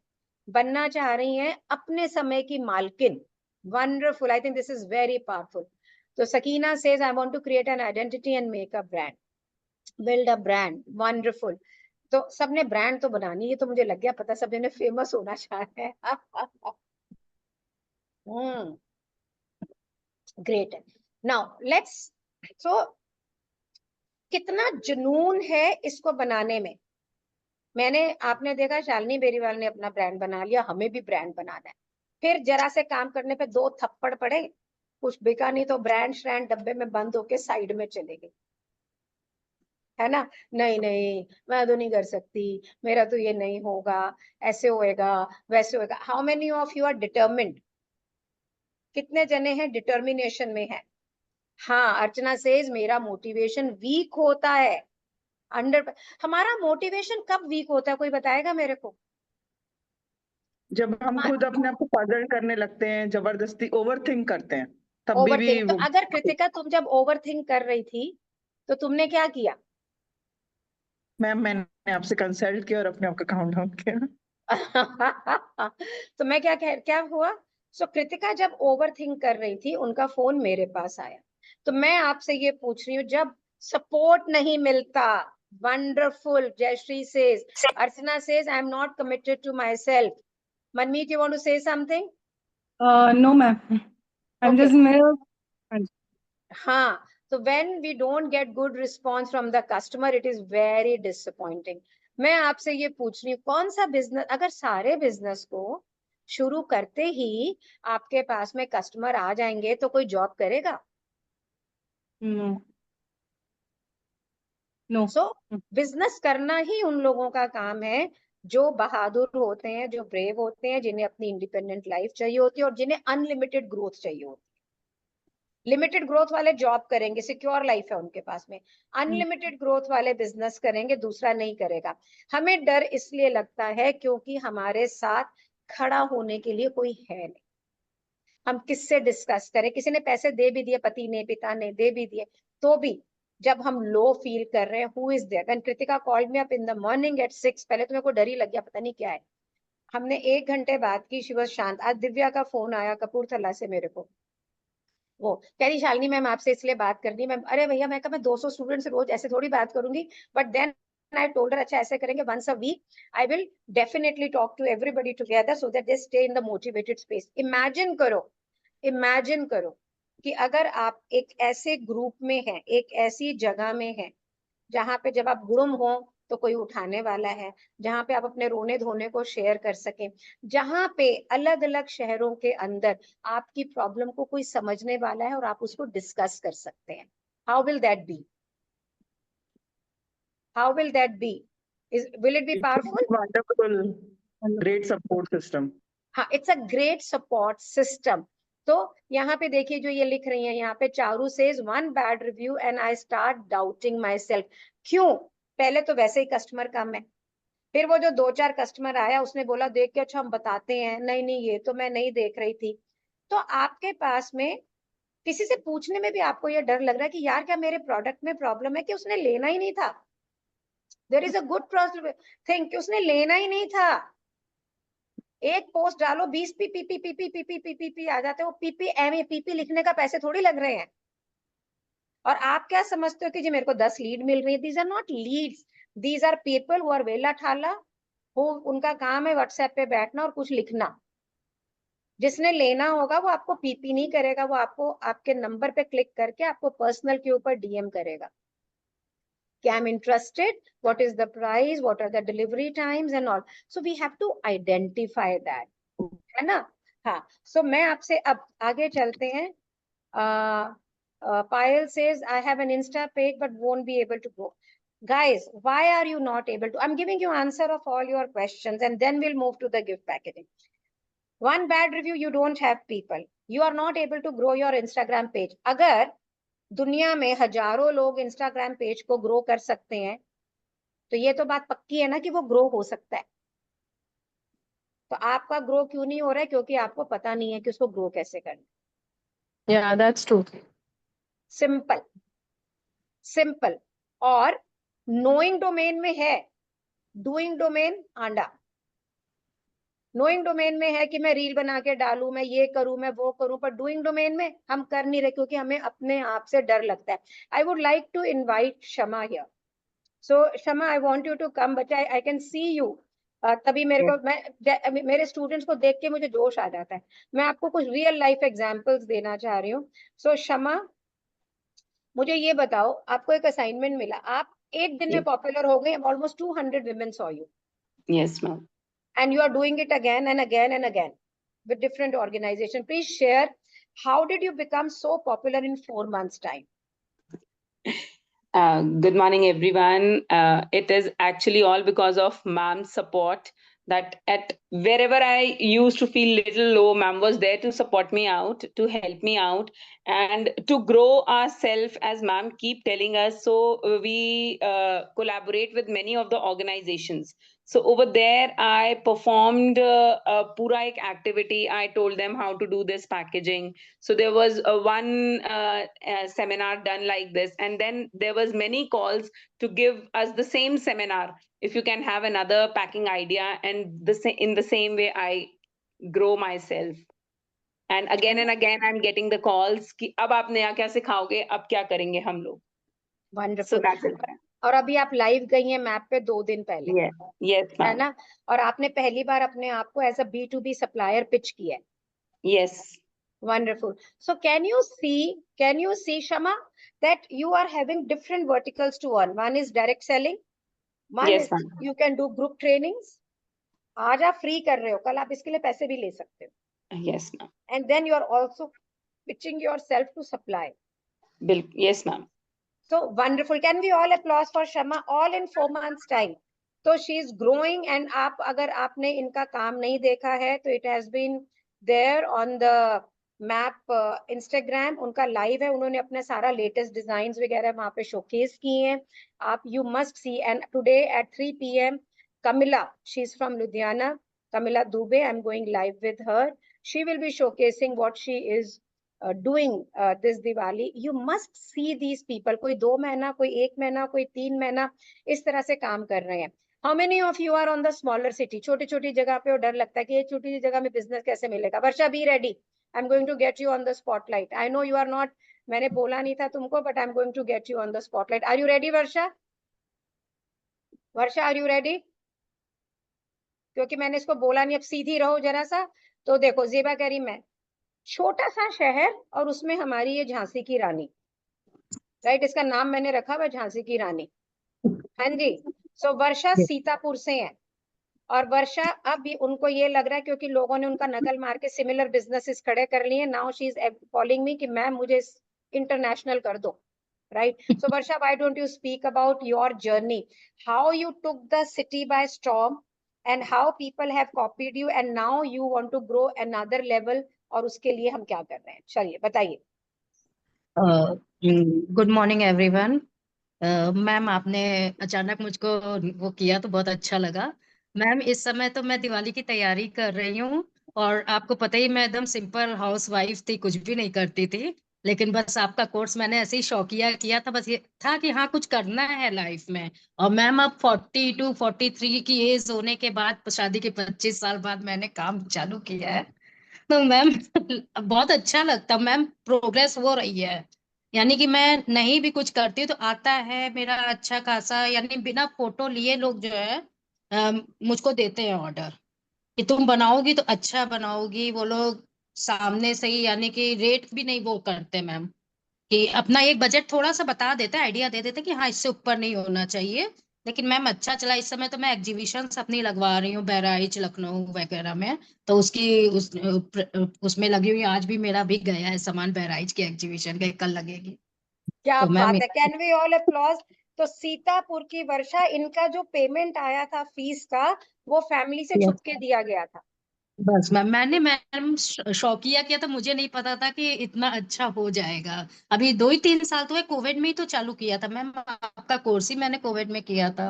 [SPEAKER 1] बनना चाह रही हैं अपने समय की मालकिन। Wonderful. I think this is very powerful. तो Sakina says I want to create an identity and make a brand, build a brand. Wonderful. तो सबने ब्रांड तो बनानी है, तो मुझे लग गया पता सब ने फेमस होना चाह रहे हैं। ग्रेट। नाउ लेट्स, सो कितना जुनून है इसको बनाने में। मैंने, आपने देखा शालिनी बेरीवाल ने अपना ब्रांड बना लिया, हमें भी ब्रांड बनाना है। फिर जरा से काम करने पे 2 थप्पड़ पड़े, कुछ बिका नहीं तो ब्रांड श्रैंड डब्बे में बंद होके साइड में चले गए, है ना? नहीं नहीं, मैं तो नहीं कर सकती, मेरा तो ये नहीं होगा, ऐसे होएगा, वैसे होएगा। How many of you are determined? कितने जने हैं डिटर्मिनेशन में है? हाँ, अर्चना सेज मेरा मोटिवेशन वीक होता है। हमारा मोटिवेशन कब वीक होता है, कोई बताएगा मेरे को?
[SPEAKER 5] जब हम खुद अपने आप को पजल करने लगते हैं, जबरदस्ती ओवरथिंक करते हैं, तब भी
[SPEAKER 1] ओवरथिंक। तो अगर कृतिका तुम जब ओवरथिंक कर रही थी तो तुमने क्या किया?
[SPEAKER 5] मैम मैंने आपसे कंसल्ट किया और अपने आप का काउंट डाउन किया।
[SPEAKER 1] तो मैं क्या हुआ? सो कृतिका जब ओवरथिंक कर रही थी, उनका फोन मेरे पास आया। तो मैं आपसे ये पूछ रही हूँ, जब सपोर्ट नहीं मिलता, wonderful, Jayashree says, Archana says I am not committed to myself. Manmeet, you want to say something?
[SPEAKER 6] No, ma'am. I'm
[SPEAKER 1] Okay.
[SPEAKER 6] just mirror.
[SPEAKER 1] हाँ, so when we don't get good response from the customer, it is very disappointing. मैं आपसे ये पूछ रही हूँ, कौन सा बिजनेस, अगर सारे बिजनेस को शुरू करते ही आपके पास में कस्टमर आ जाएंगे तो कोई जॉब करेगा?
[SPEAKER 6] No. No.
[SPEAKER 1] सो बिजनेस करना ही उन लोगों का काम है जो बहादुर होते हैं, जो ब्रेव होते हैं, जिन्हें अपनी इंडिपेंडेंट लाइफ चाहिए होती है और जिन्हें अनलिमिटेड ग्रोथ चाहिए होती है। लिमिटेड ग्रोथ वाले जॉब करेंगे, सिक्योर लाइफ है उनके पास में। अनलिमिटेड ग्रोथ वाले बिजनेस करेंगे, दूसरा नहीं करेगा। हमें डर इसलिए लगता है क्योंकि हमारे साथ खड़ा होने के लिए कोई है नहीं। हम किससे डिस्कस करें? किसी ने पैसे दे भी दिए, पति ने, पिता ने दे भी दिए, तो भी जब हम लो फील कर रहे हैं, who is there? When Kritika called me up in the morning at 6, पहले तो मेरे को डर ही लग गया, पता नहीं क्या है। हमने 1 घंटे बात की, शी वाज शांत। आज दिव्या का फोन आया कपूरथला से मेरे को, वो कह रही शालिनी मैम आपसे इसलिए बात करनी है। अरे भैया, मैं 200 स्टूडेंट से रोज ऐसे थोड़ी बात करूंगी। But then I told her, अच्छा ऐसे करेंगे, once a week I will definitely talk to everybody together so that they stay in the motivated space. Imagine करो कि अगर आप एक ऐसे ग्रुप में हैं, एक ऐसी जगह में हैं जहां पे जब आप गुम हो तो कोई उठाने वाला है, जहां पे आप अपने रोने धोने को शेयर कर सकें, जहां पे अलग अलग शहरों के अंदर आपकी प्रॉब्लम को कोई समझने वाला है और आप उसको डिस्कस कर सकते हैं। How will that be? How will that be? Will it be powerful?
[SPEAKER 5] Wonderful, great support system.
[SPEAKER 1] हाँ, it's a great support system. तो यहाँ पे देखिए जो ये लिख रही है, यहाँ पे Charu says one bad review and I start doubting my self. क्यों? पहले तो वैसे ही कस्टमर कम है, फिर वो जो 2-4 कस्टमर आया उसने बोला देख के अच्छा हम बताते हैं, नहीं नहीं ये तो मैं नहीं देख रही थी। तो आपके पास में किसी से पूछने में भी आपको ये डर लग रहा है कि यार क्या मेरे प्रोडक्ट में प्रॉब्लम है कि उसने लेना ही नहीं था। There is a good thing कि उसने लेना ही नहीं था। एक पोस्ट डालो 20 पीपी आ जाते हैं, वो पीपी लिखने का पैसे थोड़ी लग रहे हैं। और आप क्या समझते हो कि जी मेरे को 10 लीड मिल रही है? These are not leads, these are people who are वेला ठाला, वो उनका काम है व्हाट्सएप पे बैठना और कुछ लिखना। जिसने लेना होगा वो आपको पीपी नहीं करेगा, वो आपको आपके नंबर पे क्लिक करके आपको पर्सनल के ऊपर डीएम करेगा कि I am interested, what is the price, what are the delivery times and all. So we have to identify that, है ना। हाँ, सो मैं आपसे अब आगे चलते हैं। Payal says, I have an Insta page but won't be able to go. Guys, why are you not able to? I'm giving you answer of all your questions and then we'll move to the gift packaging. One bad review, you don't have people. You are not able to grow your Instagram page. अगर दुनिया में हजारों लोग Instagram page को grow कर सकते हैं, तो ये तो बात पक्की है ना कि वो grow हो सकता है। तो आपका grow क्यों नहीं हो रहा है? क्योंकि आपको पता नहीं है कि उसको grow कैसे करना।
[SPEAKER 6] Yeah, that's true.
[SPEAKER 1] Simple simple. और नोइंग डोमेन में है, डूइंग डोमेन आंडा। नोइंग डोमेन में है कि मैं रील बना के डालूं, मैं ये करूं, मैं वो करूं, पर डूइंग डोमेन में हम कर नहीं रहे क्योंकि हमें अपने आप से डर लगता है। I would like to invite Shama here. So Shama, I want you to come, but I can see you. तभी मेरे को मेरे स्टूडेंट्स को देख के मुझे जोश आ जाता है। मैं आपको कुछ रियल लाइफ एग्जांपल्स देना चाह रही हूँ। सो शमा, मुझे ये बताओ, आपको एक असाइनमेंट मिला, आप एक दिन में
[SPEAKER 7] Yes,
[SPEAKER 1] पॉपुलर हो गए, almost 200 women saw you
[SPEAKER 7] yes, ma'am.
[SPEAKER 1] and you are doing it again and again and again with different organizations. Please share, how did you become so popular in 4 months time?
[SPEAKER 7] Good morning, everyone. It is actually all because of ma'am's support that at wherever I used to feel little low, ma'am was there to support me out, to help me out, and to grow ourselves as ma'am keep telling us. So we collaborate with many of the organizations. So over there, I performed a pura ek activity. I told them how to do this packaging. So there was one seminar done like this, and then there was many calls to give us the same seminar. If you can have another packing idea, and in the same way, I grow myself. And again, I'm getting the calls कि अब आप नया क्या सिखाओगे, अब क्या करेंगे हम लोग.
[SPEAKER 1] Wonderful.
[SPEAKER 7] So that's it.
[SPEAKER 1] और अभी आप लाइव गई हैं मैप पे 2 दिन पहले,
[SPEAKER 7] Yes,
[SPEAKER 1] है
[SPEAKER 7] ma'am.
[SPEAKER 1] ना। और आपने पहली बार अपने आप को as a B2B supplier pitch किया है।
[SPEAKER 7] Yes.
[SPEAKER 1] Wonderful. So can you see, Shama, that you are having different verticals to earn? One is direct selling. One
[SPEAKER 7] Yes,
[SPEAKER 1] is
[SPEAKER 7] ma'am.
[SPEAKER 1] you can do group trainings. आज आप फ्री कर रहे हो, कल आप इसके लिए पैसे भी ले सकते हो।
[SPEAKER 7] Yes, ma'am.
[SPEAKER 1] And then you are also pitching yourself to supply.
[SPEAKER 7] Yes, ma'am.
[SPEAKER 1] So wonderful. Can we all applause for Shama? All in 4 months time. So she is growing, and आप अगर आपने इनका काम नहीं देखा है तो it has been there on the map Instagram. उनका live है, उन्होंने अपने सारा latest designs वगैरह वहाँ पे showcase किए हैं। आप you must see. And today at 3 p.m. Kamila, she's from Ludhiana, Kamila Dubey, I'm going live with her. She will be showcasing what she is doing this Diwali. You must see these people. कोई 2 महीना, कोई 1 महीना, कोई 3 महीना इस तरह से काम कर रहे हैं। How many of you are on the smaller city? छोटी छोटी जगह पे और डर लगता है कि ये छोटी जगह में बिजनेस कैसे मिलेगा। वर्षा, be ready. I'm going to get you on the spotlight. I know you are not. मैंने बोला नहीं था तुमको, but I'm going to get you on the spotlight. Are you ready, Varsha? Varsha, are you ready? क्योंकि मैंने इसको बोला नहीं, अब सीधी रहो जरा सा। तो देखो, ज़ेबा कह रही मैं, छोटा सा शहर और उसमें हमारी ये झांसी की रानी, राइट, इसका नाम मैंने रखा हुआ झांसी की रानी। हाँ जी। सो वर्षा सीतापुर से है, और वर्षा अब उनको ये लग रहा है क्योंकि लोगों ने उनका नकल मार के सिमिलर बिजनेसेस खड़े कर लिए। Now she is calling me कि मैम मुझे इंटरनेशनल कर दो, right. So Varsha, why don't you speak about your journey, how you took the city bye storm and how people have copied you and now you want to grow another level, और उसके लिए हम क्या कर रहे हैं, चलिए बताइए।
[SPEAKER 8] Good morning everyone. मैम, आपने अचानक मुझको वो किया तो बहुत अच्छा लगा। मैम, इस समय तो मैं दिवाली की तैयारी कर रही हूँ और आपको पता ही मैं एकदम सिंपल हाउस वाइफ थी, कुछ भी नहीं करती थी। लेकिन बस आपका कोर्स मैंने ऐसे ही शौकिया किया था, बस ये था कि हाँ कुछ करना है लाइफ में। और मैम अब 42 43 की एज होने के बाद, शादी के 25 साल बाद मैंने काम चालू किया है। तो मैम बहुत अच्छा लगता मैम, प्रोग्रेस हो रही है। यानी कि मैं नहीं भी कुछ करती हूँ तो आता है मेरा अच्छा खासा, यानी बिना फोटो लिए लोग जो है मुझको देते हैं ऑर्डर कि तुम बनाओगी तो अच्छा बनाओगी। वो लोग सामने से ही, यानी कि रेट भी नहीं वो करते मैम, कि अपना एक बजट थोड़ा सा बता देते हैं, आइडिया दे देते हैं कि हाँ इससे ऊपर नहीं होना चाहिए। लेकिन मैम अच्छा चला। इस समय तो मैं एग्जीबिशंस अपनी लगवा रही हूँ बहराइच लखनऊ वगैरह में। तो उसमें लगी हुई, आज भी मेरा भी गया है सामान बहराइच की एग्जीबिशन का, कल लगेगी।
[SPEAKER 1] क्या
[SPEAKER 8] तो मैम
[SPEAKER 1] बात है, कैन वी ऑल अप्लॉज। तो सीतापुर की वर्षा, इनका जो पेमेंट आया था फीस का, वो फैमिली से छुप के दिया गया था।
[SPEAKER 8] बस मैम शौकिया किया था, मुझे नहीं पता था कि इतना अच्छा हो जाएगा। अभी 2 ही 3 साल तो है, कोविड में ही तो चालू किया था मैम, आपका कोर्स ही मैंने कोविड में किया था।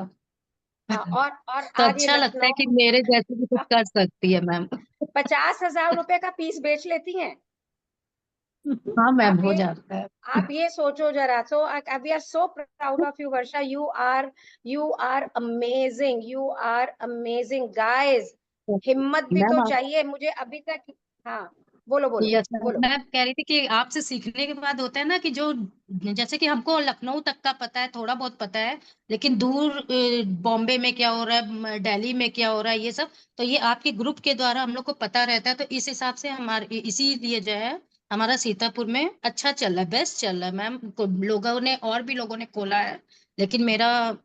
[SPEAKER 1] हाँ, और
[SPEAKER 8] तो
[SPEAKER 1] आज ये
[SPEAKER 8] अच्छा लगता है
[SPEAKER 1] लखनऊ
[SPEAKER 8] कि मेरे जैसे भी कुछ कर सकती है मैम।
[SPEAKER 1] 50,000 रुपए का पीस बेच लेती हैं।
[SPEAKER 8] हाँ मैम,
[SPEAKER 1] आप
[SPEAKER 8] हो
[SPEAKER 1] ये
[SPEAKER 8] जाता है।
[SPEAKER 1] आप ये सोचो जरा। So we are so proud of you Varsha. You are amazing, you are amazing guys. हिम्मत भी
[SPEAKER 8] मैम
[SPEAKER 1] तो
[SPEAKER 8] आप,
[SPEAKER 1] चाहिए मुझे अभी तक। हाँ, बोलो बोलो
[SPEAKER 8] यस मैम,
[SPEAKER 1] बोलो।
[SPEAKER 8] मैं कह रही थी कि आपसे सीखने के बाद होता है ना कि जो, जैसे कि हमको लखनऊ तक का पता है, थोड़ा बहुत पता है, लेकिन दूर बॉम्बे में क्या हो रहा है, दिल्ली में क्या हो रहा है, ये सब तो ये आपके ग्रुप के द्वारा हम लोग को पता रहता है। तो इस हिसाब से हमारे, इसीलिए जो है हमारा सीतापुर में अच्छा चल रहा है, बेस्ट चल रहा है मैम। लोगों ने, और भी लोगों ने खोला है, लेकिन मेरा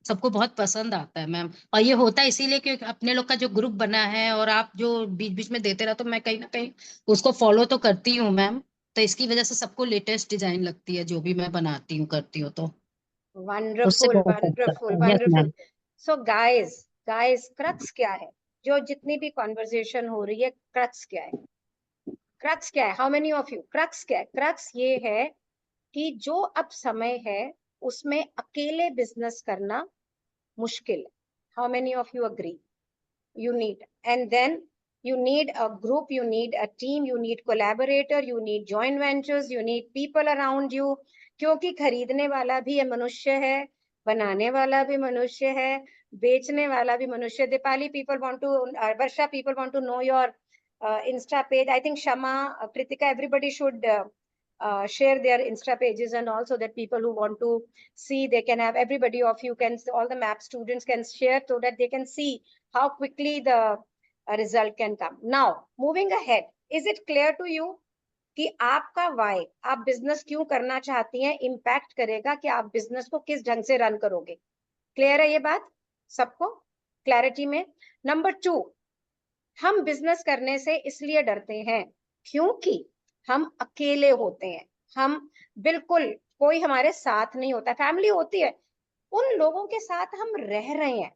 [SPEAKER 8] सबको बहुत पसंद आता है मैम। और ये होता है इसीलिए क्योंकि अपने लोग का जो ग्रुप बना है, और आप जो बीच बीच में देते रहो, तो मैं कहीं ना कहीं उसको फॉलो तो करती हूँ मैम। तो इसकी वजह से सबको लेटेस्ट डिजाइन लगती है जो भी मैं बनाती हूँ करती हूँ, तो उससे
[SPEAKER 1] वंडरफुल
[SPEAKER 8] बहुत अच्छा
[SPEAKER 1] वंडरफुल
[SPEAKER 8] लगता है। Yes
[SPEAKER 1] wonderful.
[SPEAKER 8] Ma'am.
[SPEAKER 1] So guys, guys crux क्या है? जो जितनी भी कॉन्वर्जेशन हो रही है, क्रक्स क्या है? क्रक्स क्या है? How many of you, crux क्या है? क्रक्स ये है कि जो अब समय है उसमें अकेले बिजनेस करना मुश्किल है। How many of you agree? you need, and then you need a group, you need a team, you need collaborator, you need joint ventures, you need people around you। क्योंकि खरीदने वाला भी मनुष्य है, बनाने वाला भी मनुष्य है, बेचने वाला भी मनुष्य। Deepali, people want to Varsha, people want to know your Insta page. I think Shama, Kritika, everybody should share their Insta pages and also that people who want to see, they can have, everybody of you can, all the map students can share so that they can see how quickly the result can come. Now, moving ahead, is it clear to you कि आपका वाई, आप बिजनेस क्यों करना चाहती हैं, इम्पैक्ट करेगा कि आप बिजनेस को किस ढंग से रन करोगे? क्लियर है ये बात सबको? क्लैरिटी में। नंबर 2, हम बिजनेस करने से इसलिए डरते हैं क्योंकि हम अकेले होते हैं। हम बिल्कुल, कोई हमारे साथ नहीं होता। फैमिली होती है, उन लोगों के साथ हम रह रहे हैं,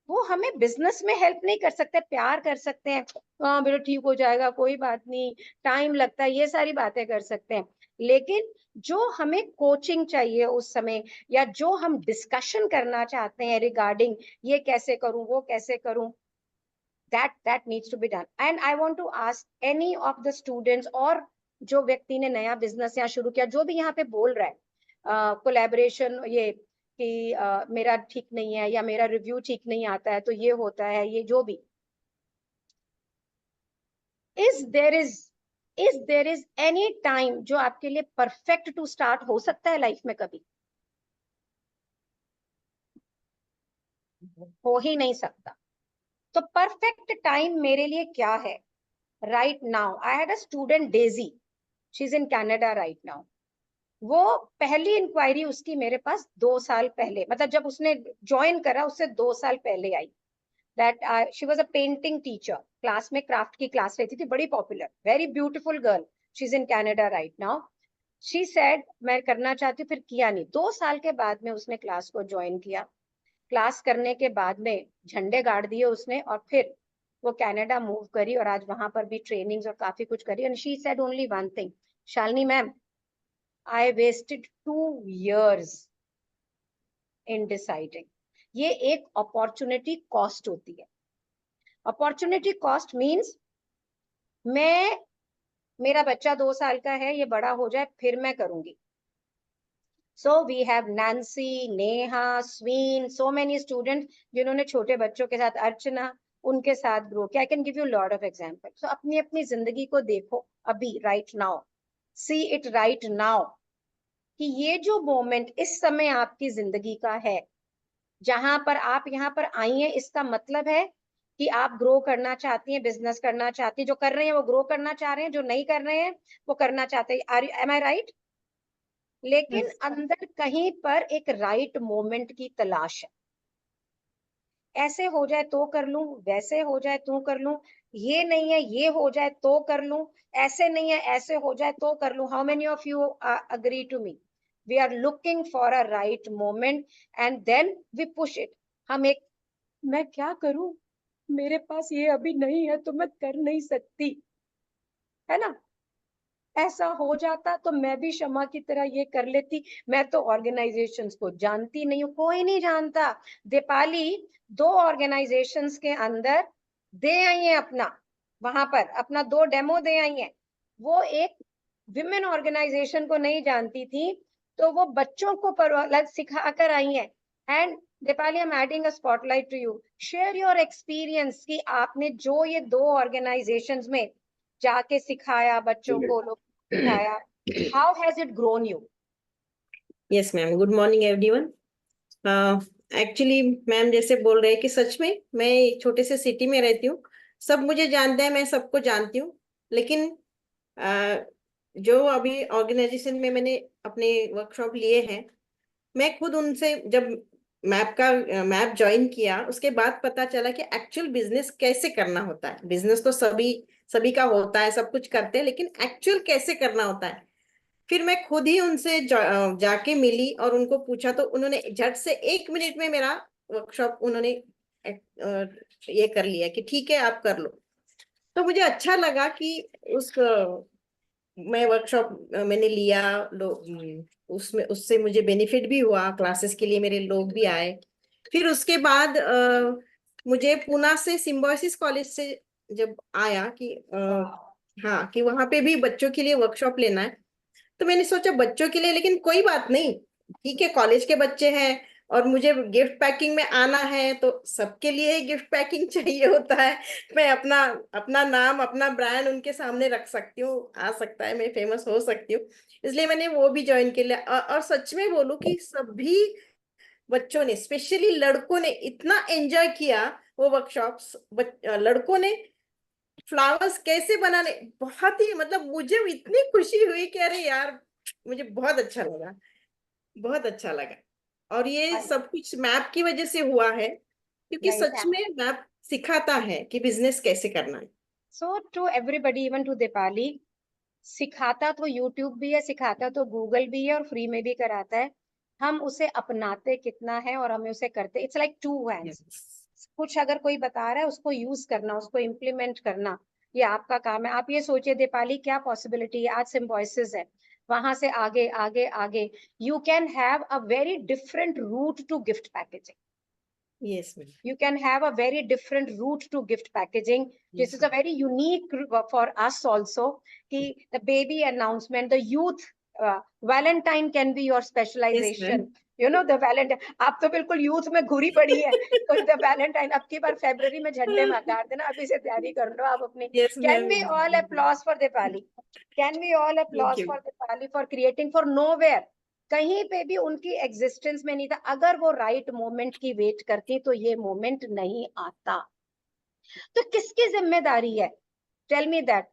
[SPEAKER 1] वो हमें बिजनेस में हेल्प नहीं कर सकते। प्यार कर सकते हैं, हाँ बेटा ठीक हो जाएगा, कोई बात नहीं, टाइम लगता है, ये सारी बातें कर सकते हैं। लेकिन जो हमें कोचिंग चाहिए उस समय, या जो हम डिस्कशन करना चाहते हैं रिगार्डिंग ये कैसे करूं, वो कैसे करूं, that needs to be done। and I want to ask any of the students, और जो व्यक्ति ने नया बिजनेस यहाँ शुरू किया, जो भी यहाँ पे बोल रहा है कोलैबोरेशन, ये कि मेरा ठीक नहीं है या मेरा रिव्यू ठीक नहीं आता है तो ये होता है, ये जो भी, is there is any time जो आपके लिए परफेक्ट टू स्टार्ट हो सकता है लाइफ में? कभी हो ही नहीं सकता। तो परफेक्ट टाइम मेरे लिए क्या है? Right now I had a student Daisy, she is in Canada right now. वो पहली इंक्वायरी उसकी मेरे पास 2 साल पहले, मतलब जब उसने ज्वाइन करा उससे 2 साल पहले आई। That she was a painting teacher, class में क्राफ्ट की क्लास रहती थी, बड़ी popular, very beautiful girl, she is in Canada right now. She said मैं करना चाहती हूँ, फिर किया नहीं। 2 साल के बाद में उसने क्लास को ज्वाइन किया। क्लास करने के बाद में झंडे गाड़ दिए उसने, और फिर वो कनाडा मूव करी और आज वहां पर भी ट्रेनिंग्स और काफी कुछ करी। And she said only one thing, Shalini ma'am, I wasted 2 years in deciding। ये एक अपॉर्चुनिटी कॉस्ट होती है। अपॉर्चुनिटी कॉस्ट मीन्स मेरा बच्चा 2 साल का है, ये बड़ा हो जाए फिर मैं करूंगी. So we have Nancy, Neha, Sween, so many students जिन्होंने छोटे बच्चों के साथ, अर्चना, उनके साथ ग्रो किया. I can give you a lot of examples. So अपनी अपनी जिंदगी को देखो अभी, right now, see it right now, कि ये जो मोमेंट इस समय आपकी जिंदगी का है, जहां पर आप यहाँ पर आई हैं, इसका मतलब है कि आप ग्रो करना चाहती हैं, बिजनेस करना चाहती हैं. जो कर रहे हैं वो ग्रो करना चाह रहे हैं, जो नहीं कर रहे हैं वो करना चाहते हैं. Am I right? लेकिन
[SPEAKER 6] Yes.
[SPEAKER 1] अंदर कहीं पर एक राइट मोमेंट की तलाश है. ऐसे हो जाए तो कर लूं, वैसे हो जाए तो कर लूं, ये नहीं है ये हो जाए तो कर लूं, ऐसे नहीं है ऐसे हो जाए तो कर लूं. How many of you agree to me? We are looking for a right moment and then we push it. हम एक, मैं क्या करूं, मेरे पास ये अभी नहीं है तो मैं कर नहीं सकती, है ना. ऐसा हो जाता तो मैं भी शमा की तरह ये कर लेती. मैं तो ऑर्गेनाइजेशंस को जानती नहीं हूँ, कोई नहीं जानता. दीपाली 2 ऑर्गेनाइजेशंस के अंदर दे आई है अपना, वहां पर अपना 2 डेमो दे आई है. वो एक विमेन ऑर्गेनाइजेशन को नहीं जानती थी, तो वो बच्चों को सिखा कर आई है. And Deepali, I am adding a spotlight to you. Share your experience कि आपने जो ये 2 ऑर्गेनाइजेशंस में जाके सिखाया, बच्चों को लोग सिखाया, how has it grown you?
[SPEAKER 9] Yes ma'am, good morning everyone. Actually ma'am जैसे बोल रहे हैं कि सच में मैं एक छोटे से सिटी में रहती हूँ, सब मुझे जानते हैं, मैं सबको जानती हूँ. लेकिन जो अभी ऑर्गेनाइजेशन में मैंने अपने वर्कशॉप लिए हैं, मैं खुद उनसे जब मैप ज्वाइन किया, उसके बाद पता चला कि एक्चुअल बिजनेस कैसे करना होता है. बिजनेस तो सभी का होता है, सब कुछ करते हैं, लेकिन एक्चुअल कैसे करना होता है. फिर मैं खुद ही उनसे जाके मिली और उनको पूछा, तो उन्होंने झट से 1 मिनट में मेरा वर्कशॉप उन्होंने ये कर लिया कि ठीक है आप कर लो. तो मुझे अच्छा लगा कि मैं वर्कशॉप मैंने लिया, उसमें उससे मुझे बेनिफिट भी हुआ, क्लासेस के लिए मेरे लोग भी आए. फिर उसके बाद मुझे पूना से सिम्बायोसिस कॉलेज से जब आया कि हाँ, कि वहां पे भी बच्चों के लिए वर्कशॉप लेना है. तो मैंने सोचा बच्चों के लिए, लेकिन कोई बात नहीं, ठीक है, कॉलेज के बच्चे हैं और मुझे गिफ्ट पैकिंग में आना है, तो सबके लिए गिफ्ट पैकिंग चाहिए होता है. मैं अपना नाम, अपना ब्रांड उनके सामने रख सकती हूँ, आ सकता है मैं फेमस हो सकती हूँ. इसलिए मैंने वो भी ज्वाइन कर लिया. और सच में बोलूं कि सभी बच्चों ने, स्पेशली लड़कों ने इतना एंजॉय किया वो वर्कशॉप्स. लड़कों ने फ्लावर्स कैसे बनाने, बहुत ही, मतलब मुझे इतनी खुशी हुई कि अरे यार, मुझे बहुत अच्छा लगा, बहुत अच्छा लगा. और ये सब कुछ मैप की वजह से हुआ है, क्योंकि सच में मैप सिखाता है कि बिजनेस कैसे करना है.
[SPEAKER 1] So to everybody, even to Deepali, सिखाता तो यूट्यूब भी है, सिखाता तो गूगल भी है और फ्री में भी कराता है. हम उसे अपनाते कितना है और हमें उसे करते. It's like 2 hands. कुछ अगर कोई बता रहा है उसको यूज करना, उसको इम्प्लीमेंट करना, ये आपका काम है. आप ये सोचिए दीपाली, क्या पॉसिबिलिटी है. आज सिम्बोसिस है, वहां से आगे आगे आगे you can have a very different route to gift packaging.
[SPEAKER 9] Yes, ma'am.
[SPEAKER 1] You can have a very different route to gift packaging. This is a very unique for us also. Ki the baby announcement, the youth Valentine can be your specialization.
[SPEAKER 9] Yes,
[SPEAKER 1] You know the Valentine. आप तो बिल्कुल youth में घुरी पड़ी है. तो the Valentine अब की बार February में झंडे में गाड़ देना. अभी से तैयारी कर लो आप अपनी.
[SPEAKER 9] Yes,
[SPEAKER 1] Can
[SPEAKER 9] ma'am.
[SPEAKER 1] we all applause for Dipali? Can we all applause
[SPEAKER 9] Thank you.
[SPEAKER 1] for Dipali for creating for nowhere? कहीं पे भी उनकी एग्जिस्टेंस में नहीं था. अगर वो राइट मोमेंट की वेट करती तो ये मोमेंट नहीं आता. तो किसकी जिम्मेदारी है? Tell me that.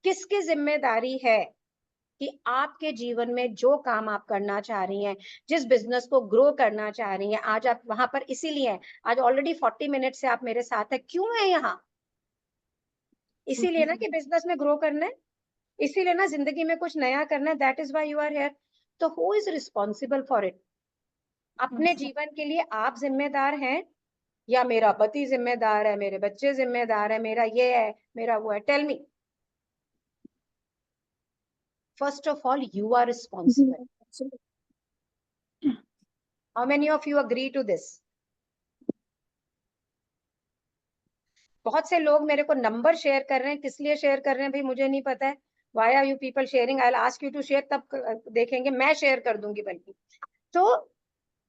[SPEAKER 1] किसकी जिम्मेदारी है कि आपके जीवन में जो काम आप करना चाह रही हैं, जिस बिजनेस को ग्रो करना चाह रही हैं, आज आप वहां पर इसीलिए हैं. आज ऑलरेडी 40 मिनट से आप मेरे साथ है. क्यों है यहाँ? इसीलिए ना कि बिजनेस में ग्रो करना है, इसीलिए ना जिंदगी में कुछ नया करना है. That is why you are here. तो who is responsible for it? अपने जीवन के लिए आप जिम्मेदार हैं या मेरा पति जिम्मेदार है, मेरे बच्चे जिम्मेदार है, मेरा ये है, मेरा वो है? Tell me. First of all you are responsible. How many of you agree to this? बहुत से लोग मेरे को नंबर शेयर कर रहे हैं, किस लिए शेयर कर रहे हैं भाई मुझे नहीं पता है. Why are you people sharing? I'll ask you to share, तब देखेंगे, मैं शेयर कर दूंगी बल्कि. तो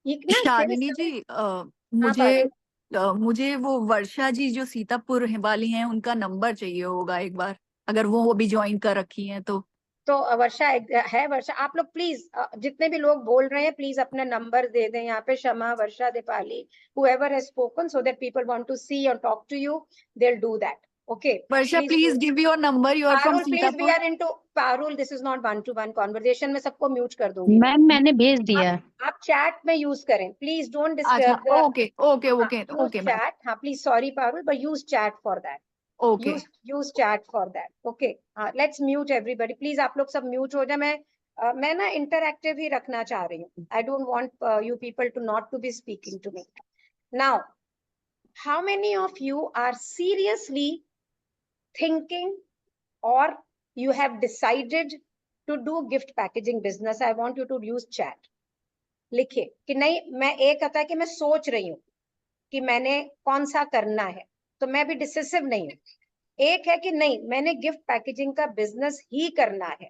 [SPEAKER 1] एक ना
[SPEAKER 10] शालिनी जी, मुझे वो वर्षा जी जो सीतापुर वाली हैं उनका नंबर चाहिए होगा एक बार, अगर वो भी ज्वाइन कर रखी हैं तो.
[SPEAKER 1] वर्षा है. वर्षा, आप लोग प्लीज जितने भी लोग बोल रहे हैं प्लीज अपना नंबर दे दें यहाँ पे. शमा, वर्षा, Deepali, whoever has spoken, so that people want to see or talk to you, they'll do that. Okay.
[SPEAKER 10] Varsha, please give your number. You are from
[SPEAKER 1] Parul, please, we
[SPEAKER 10] Sitapur.
[SPEAKER 1] are into Parul. This is not one to one conversation. मैं सबको म्यूट कर दूंगी.
[SPEAKER 8] मैम मैंने भेज दिया.
[SPEAKER 1] आप चैट में यूज करें. Please don't disturb.
[SPEAKER 10] Okay.
[SPEAKER 1] Chat. हाँ, please. Sorry, Parul, but use chat for that.
[SPEAKER 10] Okay.
[SPEAKER 1] Use chat for that. Okay. Let's mute everybody. Please, आप लोग सब म्यूट हो जाए. मैं ना इंटरएक्टिव ही रखना चाह रही हूँ. I don't want you people to not to be speaking to me. Now, how many of you are seriously thinking or you have decided to do gift packaging business? I want you to use chat. लिखिए कि नहीं, मैं एक आता है कि मैं सोच रही हूँ कि मैंने कौन सा करना है, तो मैं भी डिसिसिव नहीं हूँ. एक है कि नहीं, मैंने गिफ्ट पैकेजिंग का बिजनेस ही करना है.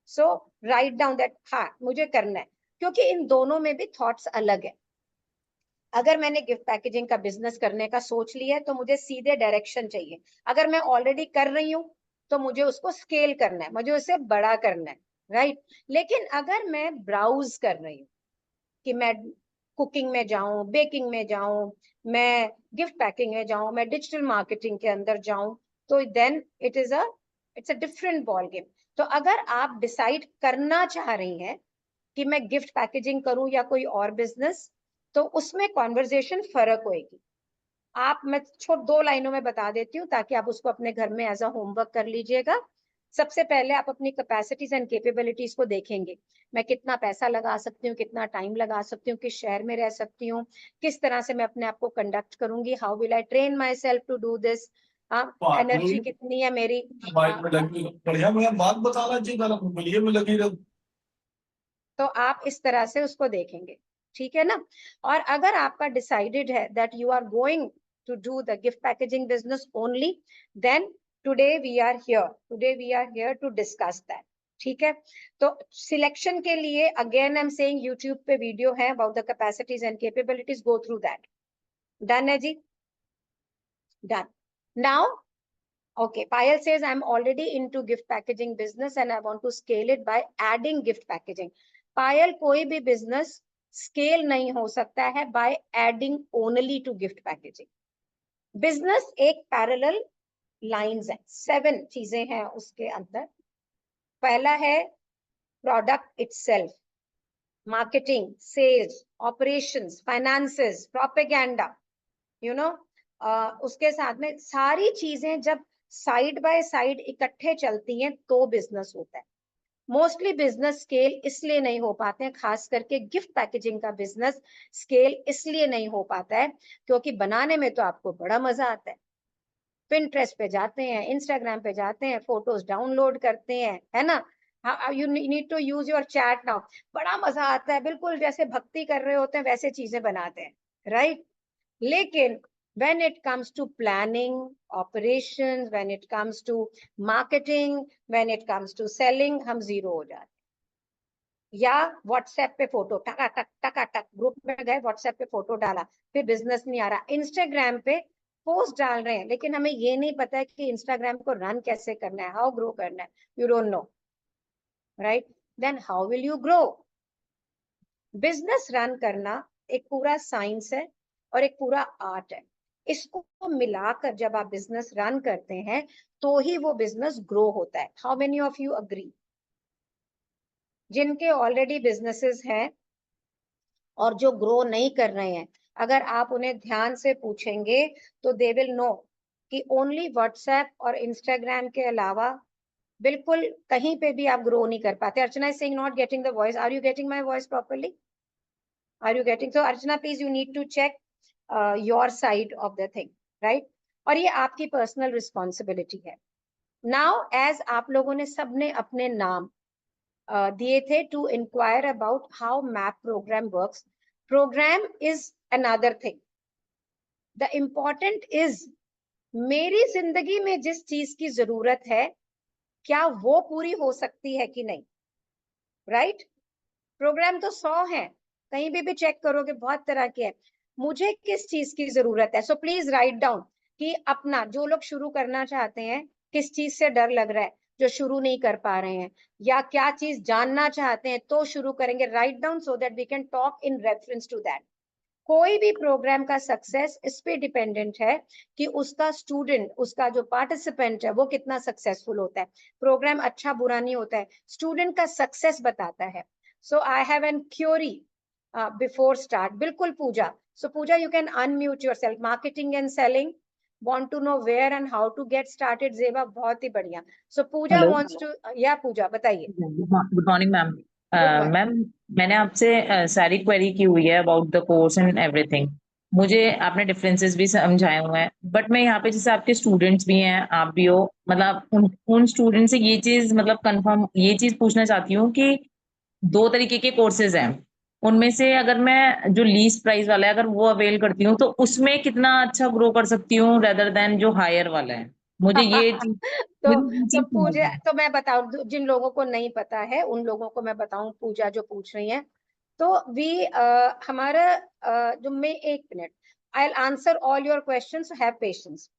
[SPEAKER 1] सो राइट डाउन दैट, हाँ मुझे करना है. क्योंकि इन दोनों में भी थॉट्स अलग है. अगर मैंने गिफ्ट पैकेजिंग का बिजनेस करने का सोच लिया है तो मुझे सीधे डायरेक्शन चाहिए. अगर मैं ऑलरेडी कर रही हूँ तो मुझे उसको स्केल करना है, मुझे उसे बड़ा करना है, राइट. लेकिन अगर मैं ब्राउज कर रही हूँ कि मैं कुकिंग में जाऊं, बेकिंग में जाऊं, मैं गिफ्ट पैकिंग में जाऊं, मैं डिजिटल मार्केटिंग के अंदर जाऊं, तो then it's a different ball game. तो अगर आप डिसाइड करना चाह रही हैं कि मैं गिफ्ट पैकेजिंग करूं या कोई और बिजनेस, तो उसमें कॉन्वर्जेशन फर्क होएगी. मैं 2 लाइनों में बता देती हूँ ताकि आप उसको अपने घर में एज अ होमवर्क कर लीजिएगा. सबसे पहले आप अपनी कैपेसिटीज एंड कैपेबिलिटीज को देखेंगे. मैं कितना पैसा लगा सकती हूँ, कितना टाइम लगा सकती हूँ, किस शहर में रह सकती हूँ, किस तरह से मैं अपने आप को कंडक्ट करूंगी, how will I train myself to do this, energy कितनी है मेरी.
[SPEAKER 11] बढ़िया बात बताना चाहिए.
[SPEAKER 1] तो आप इस तरह से उसको देखेंगे, ठीक है ना. और अगर आपका डिसाइडेड है that you are going to do the gift packaging business only, then today we are here to discuss that. ठीक है. तो सिलेक्शन के लिए again I am saying YouTube पे वीडियो है about the capacities and capabilities. Go through that. Done है जी? Done. Now, okay, Payal says I'm already into gift packaging business and I want to scale it by adding gift packaging. Payal, कोई भी business scale नहीं हो सकता है by adding only to gift packaging. Business एक parallel लाइंस है, 7 चीजें हैं उसके अंदर. पहला है product itself, marketing, sales, operations, finances, propaganda, you know. उसके साथ में सारी चीजें जब साइड बाय साइड इकट्ठे चलती हैं तो बिजनेस होता है. मोस्टली बिजनेस स्केल इसलिए नहीं हो पाते हैं, खास करके गिफ्ट पैकेजिंग का बिजनेस स्केल इसलिए नहीं हो पाता है क्योंकि बनाने में तो आपको बड़ा मजा आता है. पिंटरेस्ट पे जाते हैं, इंस्टाग्राम पे जाते हैं, फोटोज डाउनलोड करते हैं, है ना. You need to use your chat now. बड़ा मजा आता है, बिल्कुल जैसे भक्ति कर रहे होते हैं वैसे चीजें बनाते हैं, राइट. लेकिन when it comes to planning, operations, when it comes to marketing, when it comes to selling, हम जीरो हो जाते हैं. या व्हाट्सएप पे फोटो टका ग्रुप में गए, व्हाट्सएप पे फोटो डाला, फिर बिजनेस नहीं आ रहा. इंस्टाग्राम पे पोस्ट डाल रहे हैं लेकिन हमें ये नहीं पता है कि इंस्टाग्राम को रन कैसे करना है, हाउ ग्रो करना है. You don't know, right. Then how will you grow. Business run करना एक पूरा साइंस है और एक पूरा आर्ट है. इसको मिलाकर जब आप बिजनेस रन करते हैं तो ही वो बिजनेस ग्रो होता है. How many of you agree? जिनके ऑलरेडी बिजनेसेस हैं और जो ग्रो नहीं कर रहे हैं, अगर आप उन्हें ध्यान से पूछेंगे तो दे विल नो कि ओनली व्हाट्सएप और इंस्टाग्राम के अलावा बिल्कुल कहीं पे भी आप ग्रो नहीं कर पाते. Archana is saying not getting the voice. Are you getting my voice properly? Are you getting? So Archana please you need to check your side of the thing, right. और ये आपकी पर्सनल रिस्पॉन्सिबिलिटी है. नाउ एज आप लोगों ने सबने अपने नाम दिए थे to inquire about how map program works. Program is another thing. The important is मेरी जिंदगी में जिस चीज की जरूरत है क्या वो पूरी हो सकती है कि नहीं, राइट? प्रोग्राम तो 100 है, कहीं भी चेक करोगे बहुत तरह के है। मुझे किस चीज की जरूरत है? सो प्लीज राइट डाउन कि अपना जो लोग शुरू करना चाहते हैं किस चीज से डर लग रहा है जो शुरू नहीं कर पा रहे हैं, या क्या चीज जानना चाहते हैं तो शुरू करेंगे। Write down so that we can talk in reference to that. कोई भी प्रोग्राम का सक्सेस इस पे डिपेंडेंट है कि उसका स्टूडेंट, उसका जो पार्टिसिपेंट है वो कितना सक्सेसफुल होता है। प्रोग्राम अच्छा बुरा नहीं होता है, स्टूडेंट का सक्सेस बताता है। So I have an query before start. बिल्कुल Pooja. So Pooja you can unmute yourself. Marketing and selling, want to know where and how to get started। जेबा बहुत ही बढ़िया। सो पूजा
[SPEAKER 3] हेलो,
[SPEAKER 1] wants to, या पूजा बताइए।
[SPEAKER 3] Good morning ma'am.
[SPEAKER 1] morning.
[SPEAKER 3] Ma'am, मैंने आपसे सारी क्वेरी की हुई है about the course and everything. मुझे आपने डिफरेंसेस भी समझाए हुए हैं, बट मैं यहाँ पे जैसे आपके स्टूडेंट्स भी हैं, आप भी हो, मतलब उन स्टूडेंट से ये चीज मतलब कंफर्म ये चीज पूछना चाहती हूँ कि 2 तरीके के कोर्सेज हैं, उनमें से अगर मैं जो लीस्ट प्राइस वाला है अगर वो अवेल करती हूँ तो उसमें कितना अच्छा ग्रो कर सकती हूँ रेदर देन जो हायर वाला है। मुझे ये चीज
[SPEAKER 1] तो पूजा, तो मैं बताऊं जिन लोगों को नहीं पता है उन लोगों को मैं बताऊं, पूजा जो पूछ रही है। तो हमारा जो मैं 1 minute, I will answer all your questions, have patience.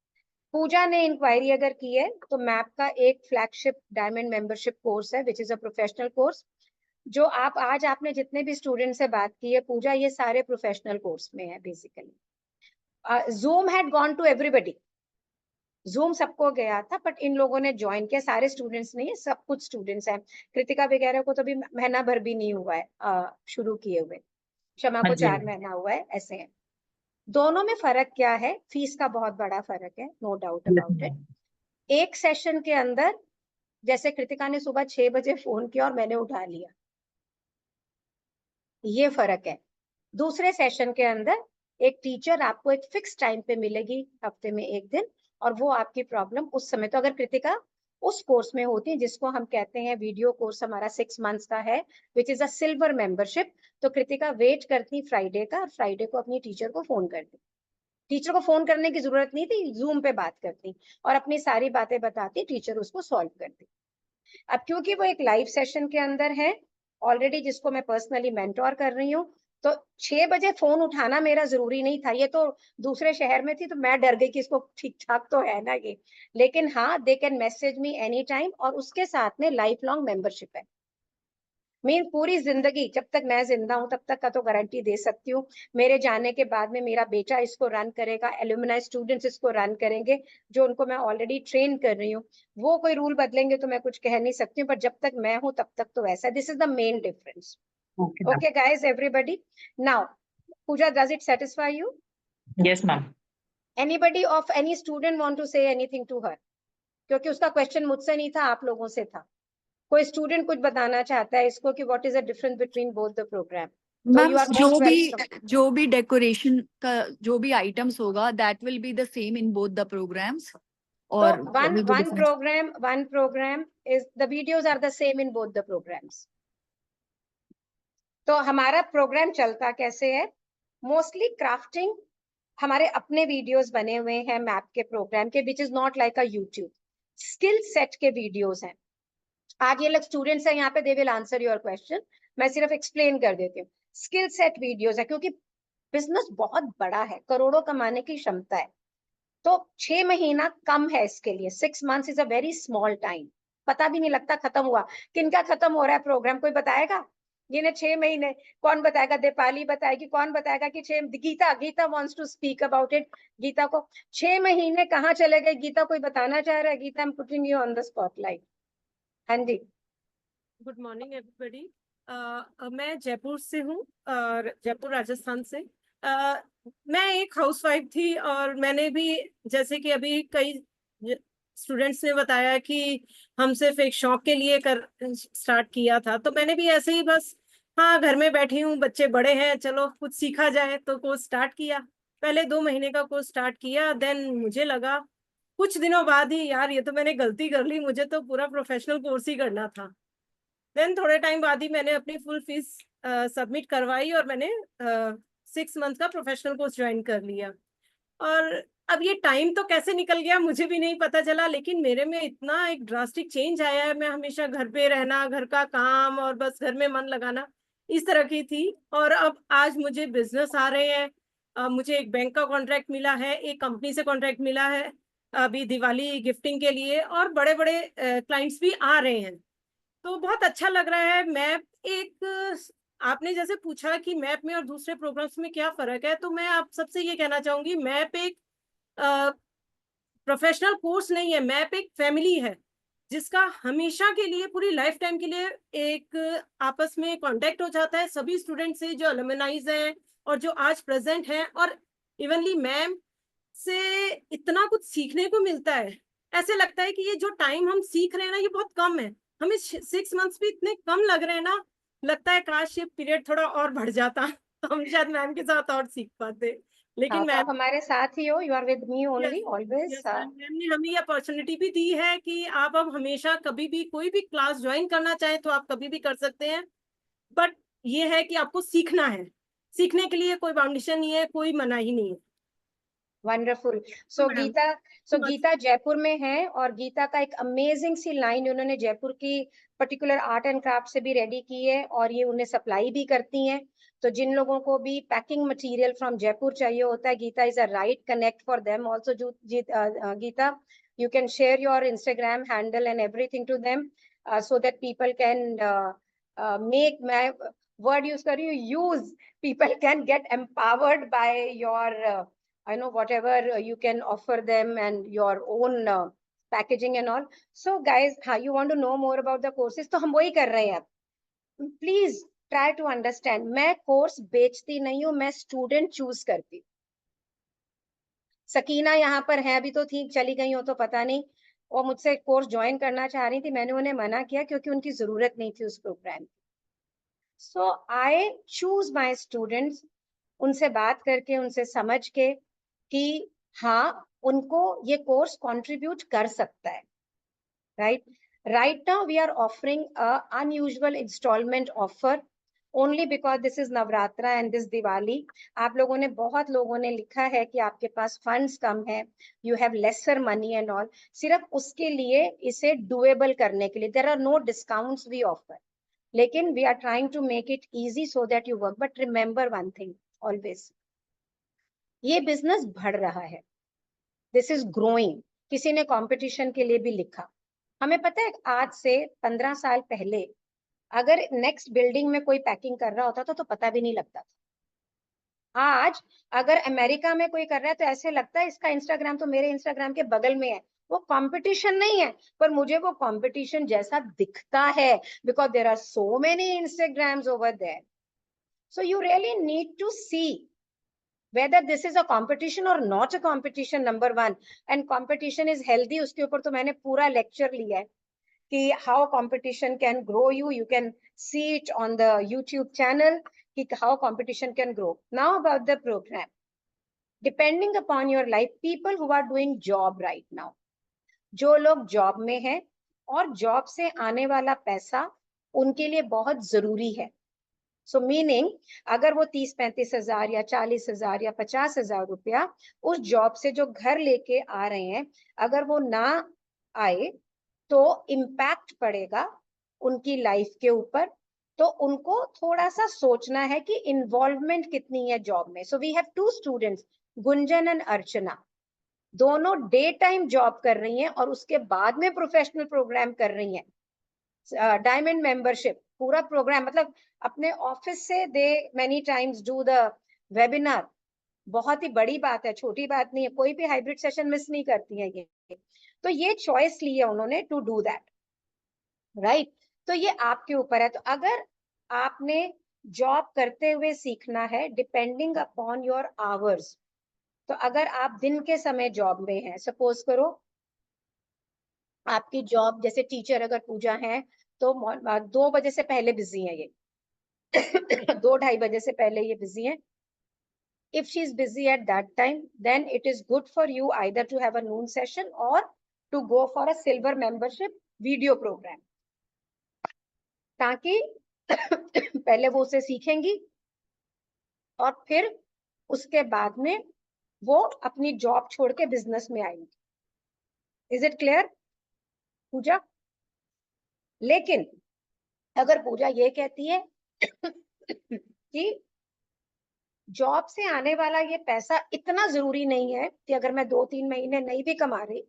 [SPEAKER 1] Pooja ने इंक्वायरी अगर की है तो मैप का एक फ्लैगशिप डायमंड मेंबरशिप कोर्स है which is a professional course. जो आज आपने जितने भी स्टूडेंट से बात की है पूजा, ये सारे प्रोफेशनल कोर्स में है basically. Zoom had gone to everybody, Zoom सबको गया था, बट इन लोगों ने ज्वाइन किया। सारे स्टूडेंट्स नहीं है, सब कुछ स्टूडेंट्स हैं। कृतिका वगैरह को तो भी महीना भर भी नहीं हुआ है शुरू किए हुए। क्षमा को 4 महीना हुआ है, ऐसे है। दोनों में फर्क क्या है? फीस का बहुत बड़ा फर्क है, नो डाउट अबाउट इट। एक सेशन के अंदर, जैसे कृतिका ने सुबह 6 बजे फोन किया और मैंने उठा लिया, ये फर्क है। दूसरे सेशन के अंदर एक टीचर आपको एक फिक्स टाइम पे मिलेगी, हफ्ते में 1 दिन, और वो आपकी प्रॉब्लम उस समय, तो अगर कृतिका उस कोर्स में होती है जिसको हम कहते हैं वीडियो कोर्स, हमारा 6 मंथ्स का है which is a silver membership, तो कृतिका वेट करती फ्राइडे का, और फ्राइडे को अपनी टीचर को फोन करती। टीचर को फोन करने की जरूरत नहीं थी, जूम पे बात करती और अपनी सारी बातें बताती, टीचर उसको सॉल्व करती। अब क्योंकि वो एक लाइव सेशन के अंदर है ऑलरेडी, जिसको मैं पर्सनली मेंटोर कर रही हूँ, तो 6 बजे फोन उठाना मेरा जरूरी नहीं था। ये तो दूसरे शहर में थी तो मैं डर गई कि इसको ठीक ठाक तो है ना ये, लेकिन हाँ, they can message me any time, और उसके साथ में लाइफ लॉन्ग मेंबरशिप है। मीन पूरी जिंदगी, जब तक मैं जिंदा हूं तब तक का तो गारंटी दे सकती हूँ। मेरे जाने के बाद में मेरा बेटा इसको रन करेगा, एल्यूमिनाई स्टूडेंट्स इसको रन करेंगे, जो उनको मैं ऑलरेडी ट्रेन कर रही हूँ। वो कोई रूल बदलेंगे तो मैं कुछ कह नहीं सकती हूँ, पर जब तक मैं हूं तब तक तो वैसा। This is the main difference. Okay guys, everybody. Now Pooja, does it satisfy you?
[SPEAKER 3] Yes ma'am.
[SPEAKER 1] Anybody of any student want to say anything to her? क्योंकि उसका क्वेश्चन मुझसे नहीं था, आप लोगों से था। कोई स्टूडेंट कुछ बताना चाहता है इसको कि what is the difference between both the program? तो
[SPEAKER 10] ma'am
[SPEAKER 1] you are most welcome.
[SPEAKER 10] जो भी डेकोरेशन का जो भी आइटम्स होगा that will be the same in both the programs, और
[SPEAKER 1] So one program is the videos are the same in both the programs. तो हमारा प्रोग्राम चलता कैसे है? मोस्टली क्राफ्टिंग, हमारे अपने वीडियोस बने हुए हैं मैप के प्रोग्राम के, which is not like a YouTube. Skill set के वीडियोस हैं। आज ये लोग स्टूडेंट्स हैं यहाँ पे, they will answer your question, मैं सिर्फ एक्सप्लेन कर देती हूँ। स्किल सेट वीडियोस है क्योंकि बिजनेस बहुत बड़ा है, करोड़ों कमाने की क्षमता है, तो 6 महीना कम है इसके लिए। 6 months is a very small time, पता भी नहीं लगता खत्म हुआ। किनका खत्म हो रहा है प्रोग्राम, कोई बताएगा? ये 6 महीने कौन बताएगा? दीपाली बताएगी, कौन बताएगा कि 6? Geeta wants to speak about it. Geeta को 6 महीने कहाँ चले गए? गीता कोई बताना चाह रहा है? Geeta, I am putting you on the spotlight. हाँ जी।
[SPEAKER 12] Good morning everybody. मैं जयपुर से हूँ, और जयपुर राजस्थान से। मैं एक हाउसवाइफ थी, और मैंने भी जैसे कि अभी कई स्टूडेंट्स ने बताया कि हम सिर्फ एक शौक के लिए स्टार्ट किया था, तो मैंने भी ऐसे ही बस, हाँ घर में बैठी हूँ, बच्चे बड़े हैं, चलो कुछ सीखा जाए, तो कोर्स स्टार्ट किया। पहले 2 महीने का कोर्स स्टार्ट किया, देन मुझे लगा कुछ दिनों बाद ही, यार ये तो मैंने गलती कर ली, मुझे तो पूरा प्रोफेशनल कोर्स ही करना था। देन थोड़े टाइम बाद ही मैंने अपनी फुल फीस सबमिट करवाई, और मैंने 6 मंथ का प्रोफेशनल कोर्स ज्वाइन कर लिया। और अब ये टाइम तो कैसे निकल गया मुझे भी नहीं पता चला, लेकिन मेरे में इतना एक ड्रास्टिक चेंज आया है। मैं हमेशा घर पे रहना, घर का काम और बस घर में मन लगाना, इस तरह की थी। और अब आज मुझे बिजनेस आ रहे हैं, मुझे एक बैंक का कॉन्ट्रैक्ट मिला है, एक कंपनी से कॉन्ट्रैक्ट मिला है अभी दिवाली गिफ्टिंग के लिए, और बड़े बड़े क्लाइंट्स भी आ रहे हैं। तो बहुत अच्छा लग रहा है। मैप एक, आपने जैसे पूछा कि मैप में और दूसरे प्रोग्राम्स में क्या फर्क है, तो मैं आप सबसे ये कहना चाहूंगी, मैप एक प्रोफेशनल कोर्स नहीं है, मैप एक फैमिली है जिसका हमेशा के लिए, पूरी लाइफ टाइम के लिए एक आपस में कांटेक्ट हो जाता है सभी स्टूडेंट से जो अलुमनाइज हैं और जो आज प्रेजेंट हैं। और इवनली मैम से इतना कुछ सीखने को मिलता है, ऐसे लगता है कि ये जो टाइम हम सीख रहे हैं ना, ये बहुत कम है। हमें 6 मंथ्स भी इतने कम लग रहे हैं ना, लगता है काश ये पीरियड थोड़ा और बढ़ जाता तो हम शायद मैम के साथ और सीख पाते। लेकिन
[SPEAKER 1] तो
[SPEAKER 12] मैम
[SPEAKER 1] आप हमारे साथ ही हो, you are with me only always.
[SPEAKER 12] Ma'am ने हमें ये अपॉर्चुनिटी भी दी है कि आप अब हमेशा कभी भी कोई भी क्लास ज्वाइन करना चाहे तो आप कभी भी कर सकते हैं। बट ये है कि आपको सीखना है, सीखने के लिए कोई बाउंडेशन नहीं है, कोई मनाही नहीं है।
[SPEAKER 1] वंडरफुल। सो गीता जयपुर में है, और गीता का एक अमेजिंग सी लाइन उन्होंने जयपुर की पर्टिकुलर आर्ट एंड क्राफ्ट से भी रेडी की है, और ये उन्हें सप्लाई भी करती हैं। तो जिन लोगों को भी पैकिंग मटेरियल फ्रॉम जयपुर चाहिए होता है, Geeta is a right connect for them also. Geeta, you can share your Instagram handle and everything to them, so that people can make my word use kar rahi hu, use people can get empowered by your I know whatever you can offer them and your own packaging and all. So guys, you want to know more about the courses, तो हम वही कर रहे हैं अब। Please try to understand, मैं कोर्स बेचती नहीं हूँ, मैं स्टूडेंट चूज करती हूँ। सकीना यहाँ पर है, अभी तो ठीक चली गई हो तो पता नहीं, और मुझसे कोर्स ज्वाइन करना चाह रही थी, मैंने उन्हें मना किया क्योंकि उनकी जरूरत नहीं थी उस प्रोग्राम की। सो आई चूज माय स्टूडेंट्स, उनसे बात करके, उनसे समझ के कि हाँ उनको ये कोर्स कंट्रीब्यूट कर सकता है। right now we are offering a unusual installment offer only because this is Navratra and this Diwali. आप लोगों ने, बहुत लोगों ने लिखा है कि आपके पास फंड्स कम है, you have lesser money and all, सिर्फ उसके लिए, इसे doable करने के लिए, there are no discounts we offer, लेकिन we are trying to make it easy so that you work. But remember one thing always, ये बिजनेस बढ़ रहा है, this is growing. किसी ने कंपटीशन के लिए भी लिखा, हमें पता है आज से 15 साल पहले अगर नेक्स्ट बिल्डिंग में कोई पैकिंग कर रहा होता था तो पता भी नहीं लगता था। आज अगर अमेरिका में कोई कर रहा है तो ऐसे लगता है इसका इंस्टाग्राम तो मेरे इंस्टाग्राम के बगल में है। वो कंपटीशन नहीं है, पर मुझे वो कंपटीशन जैसा दिखता है, because there are so many Instagrams over there. So you really need to see whether this is a competition or not a competition, number one, and competition is healthy, उसके ऊपर तो मैंने पूरा लेक्चर लिया है कि how competition can grow you. You can see it on the YouTube channel कि how competition can grow. Now about the program, depending upon your life, people who are doing job right now, जो लोग जॉब में हैं और जॉब से आने वाला पैसा उनके लिए बहुत जरूरी है। सो मीनिंग अगर वो 30-35 हजार या 40 हजार या 50 हजार रुपया उस जॉब से जो घर लेके आ रहे हैं, अगर वो ना आए तो इम्पैक्ट पड़ेगा उनकी लाइफ के ऊपर। तो उनको थोड़ा सा सोचना है कि इन्वॉल्वमेंट कितनी है जॉब में। So we have 2 students, Gunjan and Archana, दोनों डे टाइम जॉब कर रही हैं और उसके बाद में प्रोफेशनल प्रोग्राम कर रही हैं। डायमंड मेंबरशिप पूरा प्रोग्राम, मतलब अपने ऑफिस से दे many times do the webinar. बहुत ही बड़ी बात है, छोटी बात नहीं है, कोई भी हाइब्रिड सेशन मिस नहीं करती है ये। तो ये चॉइस ली है उन्होंने टू डू दैट, राइट। तो ये आपके ऊपर है। तो अगर आपने जॉब करते हुए सीखना है, डिपेंडिंग अपॉन योर आवर्स, तो अगर आप दिन के समय जॉब में हैं, सपोज करो आपकी जॉब जैसे टीचर अगर पूजा है तो 2 बजे से पहले बिजी है ये 2-2:30 बजे से पहले ये बिजी है। If she is busy at that time, then it is good for you either to have a noon session or to go for a silver membership video program, ताकि पहले वो उसे सीखेंगी और फिर उसके बाद में वो अपनी जॉब छोड़ के बिजनेस में आएंगी। इज इट क्लियर पूजा? लेकिन अगर पूजा ये कहती है कि जॉब से आने वाला ये पैसा इतना जरूरी नहीं है कि अगर मैं 2-3 महीने नहीं भी कमा रही,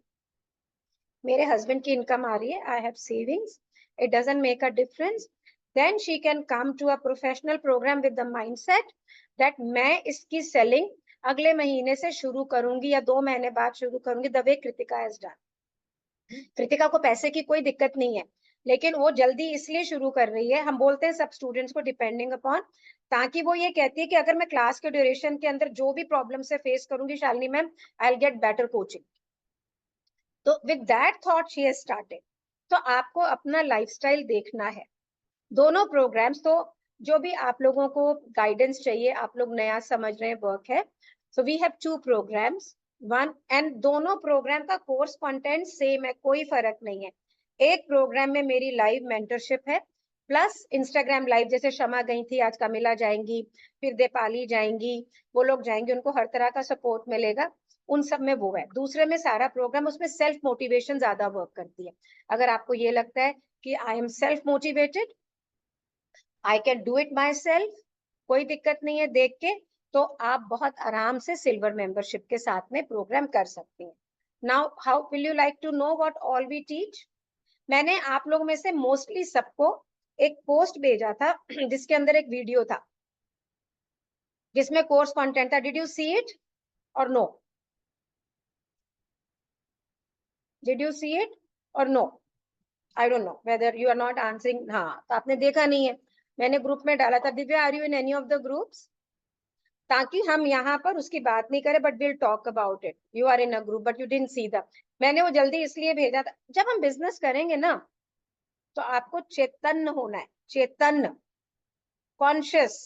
[SPEAKER 1] मेरे हस्बैंड की इनकम आ रही है, I have savings, it doesn't make a difference, then she can come to a professional program with the mindset that मैं इसकी सेलिंग अगले महीने से शुरू करूंगी या 2 महीने बाद शुरू करूंगी, the way Kritika has done. Kritika को पैसे की कोई दिक्कत नहीं है, लेकिन वो जल्दी इसलिए शुरू कर रही है, हम बोलते हैं सब स्टूडेंट्स को डिपेंडिंग अपॉन, ताकि वो ये कहती है कि अगर मैं क्लास के ड्यूरेशन के अंदर जो भी प्रॉब्लम से फेस करूंगी Shalini ma'am, I will get better coaching. तो with that thought she has started. तो आपको अपना लाइफस्टाइल देखना है। दोनों प्रोग्राम्स, तो जो भी आप लोगों को गाइडेंस चाहिए, आप लोग नया समझ रहे हैं वर्क है, so we have 2 programs, 1 and दोनों प्रोग्राम का कोर्स कंटेंट सेम है, कोई फर्क नहीं है। एक प्रोग्राम में मेरी लाइव मेंटरशिप है प्लस इंस्टाग्राम लाइव, जैसे शमा गई थी, आज कमिला जाएंगी, फिर दीपाली जाएंगी, वो लोग जाएंगे, उनको हर तरह का सपोर्ट मिलेगा, उन सब में वो है। दूसरे में सारा प्रोग्राम, उसमें सेल्फ मोटिवेशन ज्यादा वर्क करती है। अगर आपको ये लगता है कि I am self motivated, I can do it my self, कोई दिक्कत नहीं है देख के, तो आप बहुत आराम से सिल्वर मेंबरशिप के साथ में प्रोग्राम कर सकती हैं। Now how will you like to know what all we teach? मैंने आप लोग में से मोस्टली सबको एक पोस्ट भेजा था जिसके अंदर एक वीडियो था जिसमें कोर्स कंटेंट था। Did you see it or no? Did you see it or no? I don't know whether you are not answering. हाँ, तो आपने देखा नहीं है, मैंने ग्रुप में डाला था। Divya, are you in any of the groups? ताकि हम यहाँ पर उसकी बात नहीं करें, but will talk about it. You are in a group but you didn't see the, मैंने वो जल्दी इसलिए भेजा था। जब हम बिजनेस करेंगे ना, तो आपको चेतन होना है, चेतन, कॉन्शियस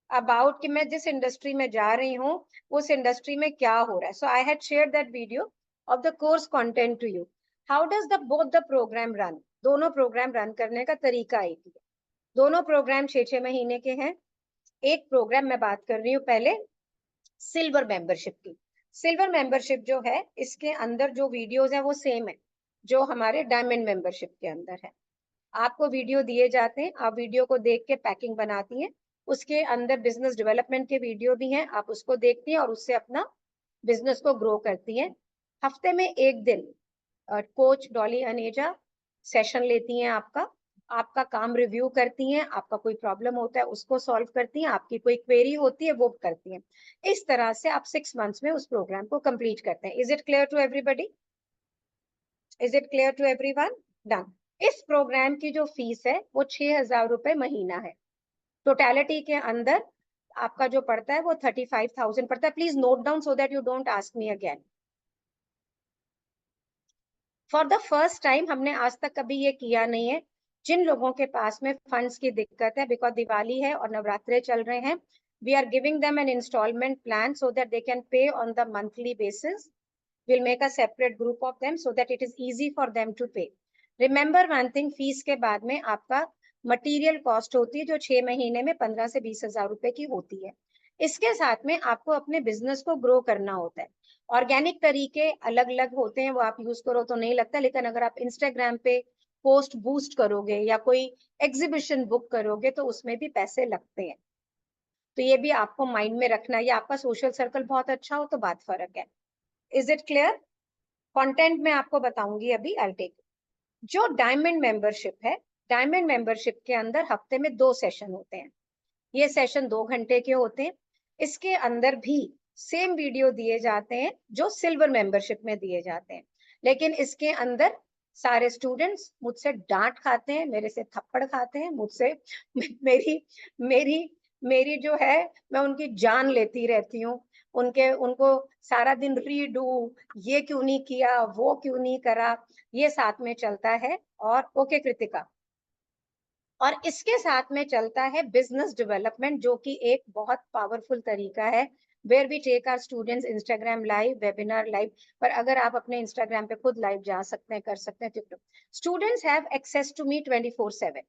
[SPEAKER 1] अबाउट कि मैं जिस इंडस्ट्री में जा रही हूँ उस इंडस्ट्री में क्या हो रहा है। So I had shared that video of the course content to you. How does the both the program run? दोनों प्रोग्राम रन करने का तरीका एक ही है। दोनों प्रोग्राम 6-6 महीने के हैं। एक प्रोग्राम मैं बात कर रही हूँ पहले सिल्वर मेंबरशिप की। सिल्वर मेंबरशिप जो है, इसके अंदर जो वीडियोस है वो सेम है जो हमारे डायमंड मेंबरशिप के अंदर है। आपको वीडियो दिए जाते हैं, आप वीडियो को देख के पैकिंग बनाती हैं, उसके अंदर बिजनेस डेवलपमेंट के वीडियो भी हैं, आप उसको देखती हैं और उससे अपना बिजनेस को ग्रो करती हैं। हफ्ते में एक दिन कोच डॉली अनेजा सेशन लेती हैं, आपका काम रिव्यू करती हैं, आपका कोई प्रॉब्लम होता है उसको सॉल्व करती हैं, आपकी कोई क्वेरी होती है वो करती हैं। इस तरह से आप 6 मंथ्स में उस प्रोग्राम को कंप्लीट करते हैं। Is it clear to everybody? Is it clear to everyone? Done. इस प्रोग्राम की जो फीस है वो 6,000 रुपए महीना है। टोटलिटी के अंदर आपका जो पड़ता है वो 35,000 पड़ता है। Please note down so that you don't ask me again. For the first time हमने आज तक कभी ये किया नहीं है। जिन लोगों के पास में फंड्स की दिक्कत है, बिकॉज दिवाली है और नवरात्रे चल रहे हैं, we are giving them an installment plan so that they can pay on the monthly basis. We'll make a separate group of them so that it is easy for them to pay. Remember one thing, fees के बाद में आपका मटेरियल कॉस्ट होती है जो 6 महीने में 15 से 20,000 रुपए की होती है। इसके साथ में आपको अपने बिजनेस को ग्रो करना होता है। ऑर्गेनिक तरीके अलग अलग होते हैं, वो आप यूज करो तो नहीं लगता, लेकिन अगर आप इंस्टाग्राम पे पोस्ट बूस्ट करोगे या कोई एग्जीबिशन बुक करोगे तो उसमें भी पैसे लगते हैं। तो ये भी आपको माइंड में रखना है। या आपका सोशल सर्कल बहुत अच्छा हो तो बात फर्क है। Is it clear? कंटेंट में आपको बताऊंगी अभी, आई टेक। जो डायमंड मेंबरशिप है, डायमंड मेंबरशिप के अंदर हफ्ते में 2 सेशन होते हैं। ये सेशन 2 घंटे के होते हैं। इसके अंदर भी सेम वीडियो दिए जाते हैं जो सिल्वर मेंबरशिप में दिए जाते हैं, लेकिन इसके अंदर सारे स्टूडेंट्स मुझसे डांट खाते हैं, मेरे से थप्पड़ खाते हैं, मुझसे मेरी मेरी मेरी जो है, मैं उनकी जान लेती रहती हूँ। उनको सारा दिन रीडू, ये क्यों नहीं किया, वो क्यों नहीं करा, ये साथ में चलता है। और ओके कृतिका, और इसके साथ में चलता है बिजनेस डेवलपमेंट, जो कि एक बहुत पावरफुल तरीका है, where we take our students Instagram live, webinar live. पर अगर आप अपने इंस्टाग्राम पे खुद लाइव जा सकते हैं, कर सकते हैं, तो students have access to me 24/7।